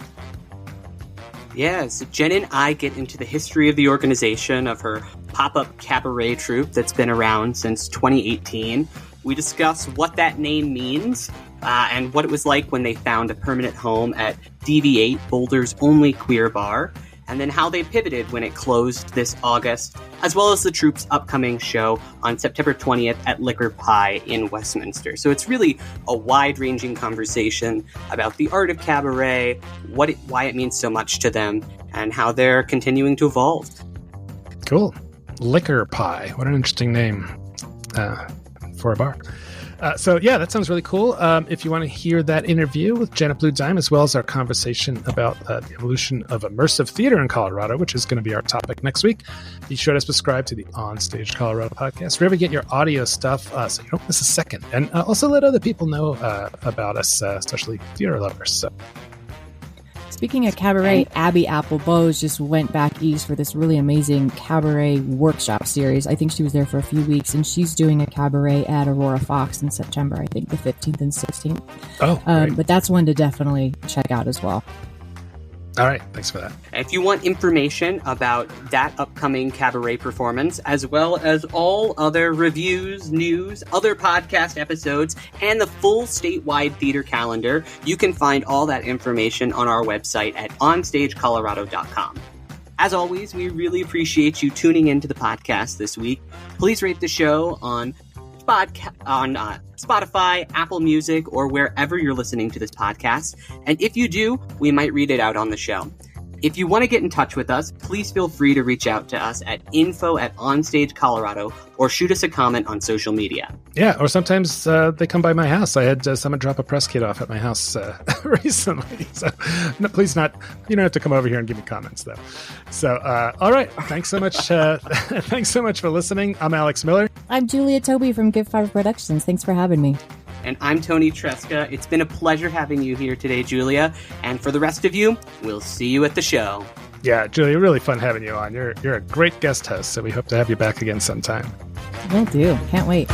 Yeah, so Jen and I get into the history of the organization, of her pop-up cabaret troupe that's been around since 2018. We discuss what that name means and what it was like when they found a permanent home at DV8, Boulder's only queer bar, and then how they pivoted when it closed this August, as well as the troupe's upcoming show on September 20th at Liquor Pie in Westminster. So it's really a wide-ranging conversation about the art of cabaret, why it means so much to them, and how they're continuing to evolve. Cool. Liquor Pie. What an interesting name for a bar. So yeah, that sounds really cool. If you want to hear that interview with Jen at Blue Dime, as well as our conversation about the evolution of immersive theater in Colorado, which is going to be our topic next week, be sure to subscribe to the OnStage Colorado podcast, wherever you get your audio stuff, so you don't miss a second. And also let other people know about us, especially theater lovers. So. Speaking of cabaret, Abby Applebose just went back east for this really amazing cabaret workshop series. I think she was there for a few weeks, and she's doing a cabaret at Aurora Fox in September, I think the 15th and 16th. Oh, but that's one to definitely check out as well. All right, thanks for that. If you want information about that upcoming cabaret performance, as well as all other reviews, news, other podcast episodes, and the full statewide theater calendar, you can find all that information on our website at onstagecolorado.com. As always, we really appreciate you tuning into the podcast this week. Please rate the show on Spotify, Apple Music, or wherever you're listening to this podcast. And if you do, we might read it out on the show. If you want to get in touch with us, please feel free to reach out to us at info@OnStage Colorado or shoot us a comment on social media. Yeah, or sometimes they come by my house. I had someone drop a press kit off at my house recently. So please you don't have to come over here and give me comments, though. So, all right. Thanks so much. Thanks so much for listening. I'm Alex Miller. I'm Julia Tobey from Give 5 Productions. Thanks for having me. And I'm Toni Tresca. It's been a pleasure having you here today, Julia. And for the rest of you, we'll see you at the show. Yeah, Julia, really fun having you on. You're a great guest host, so we hope to have you back again sometime. Will do. Can't wait.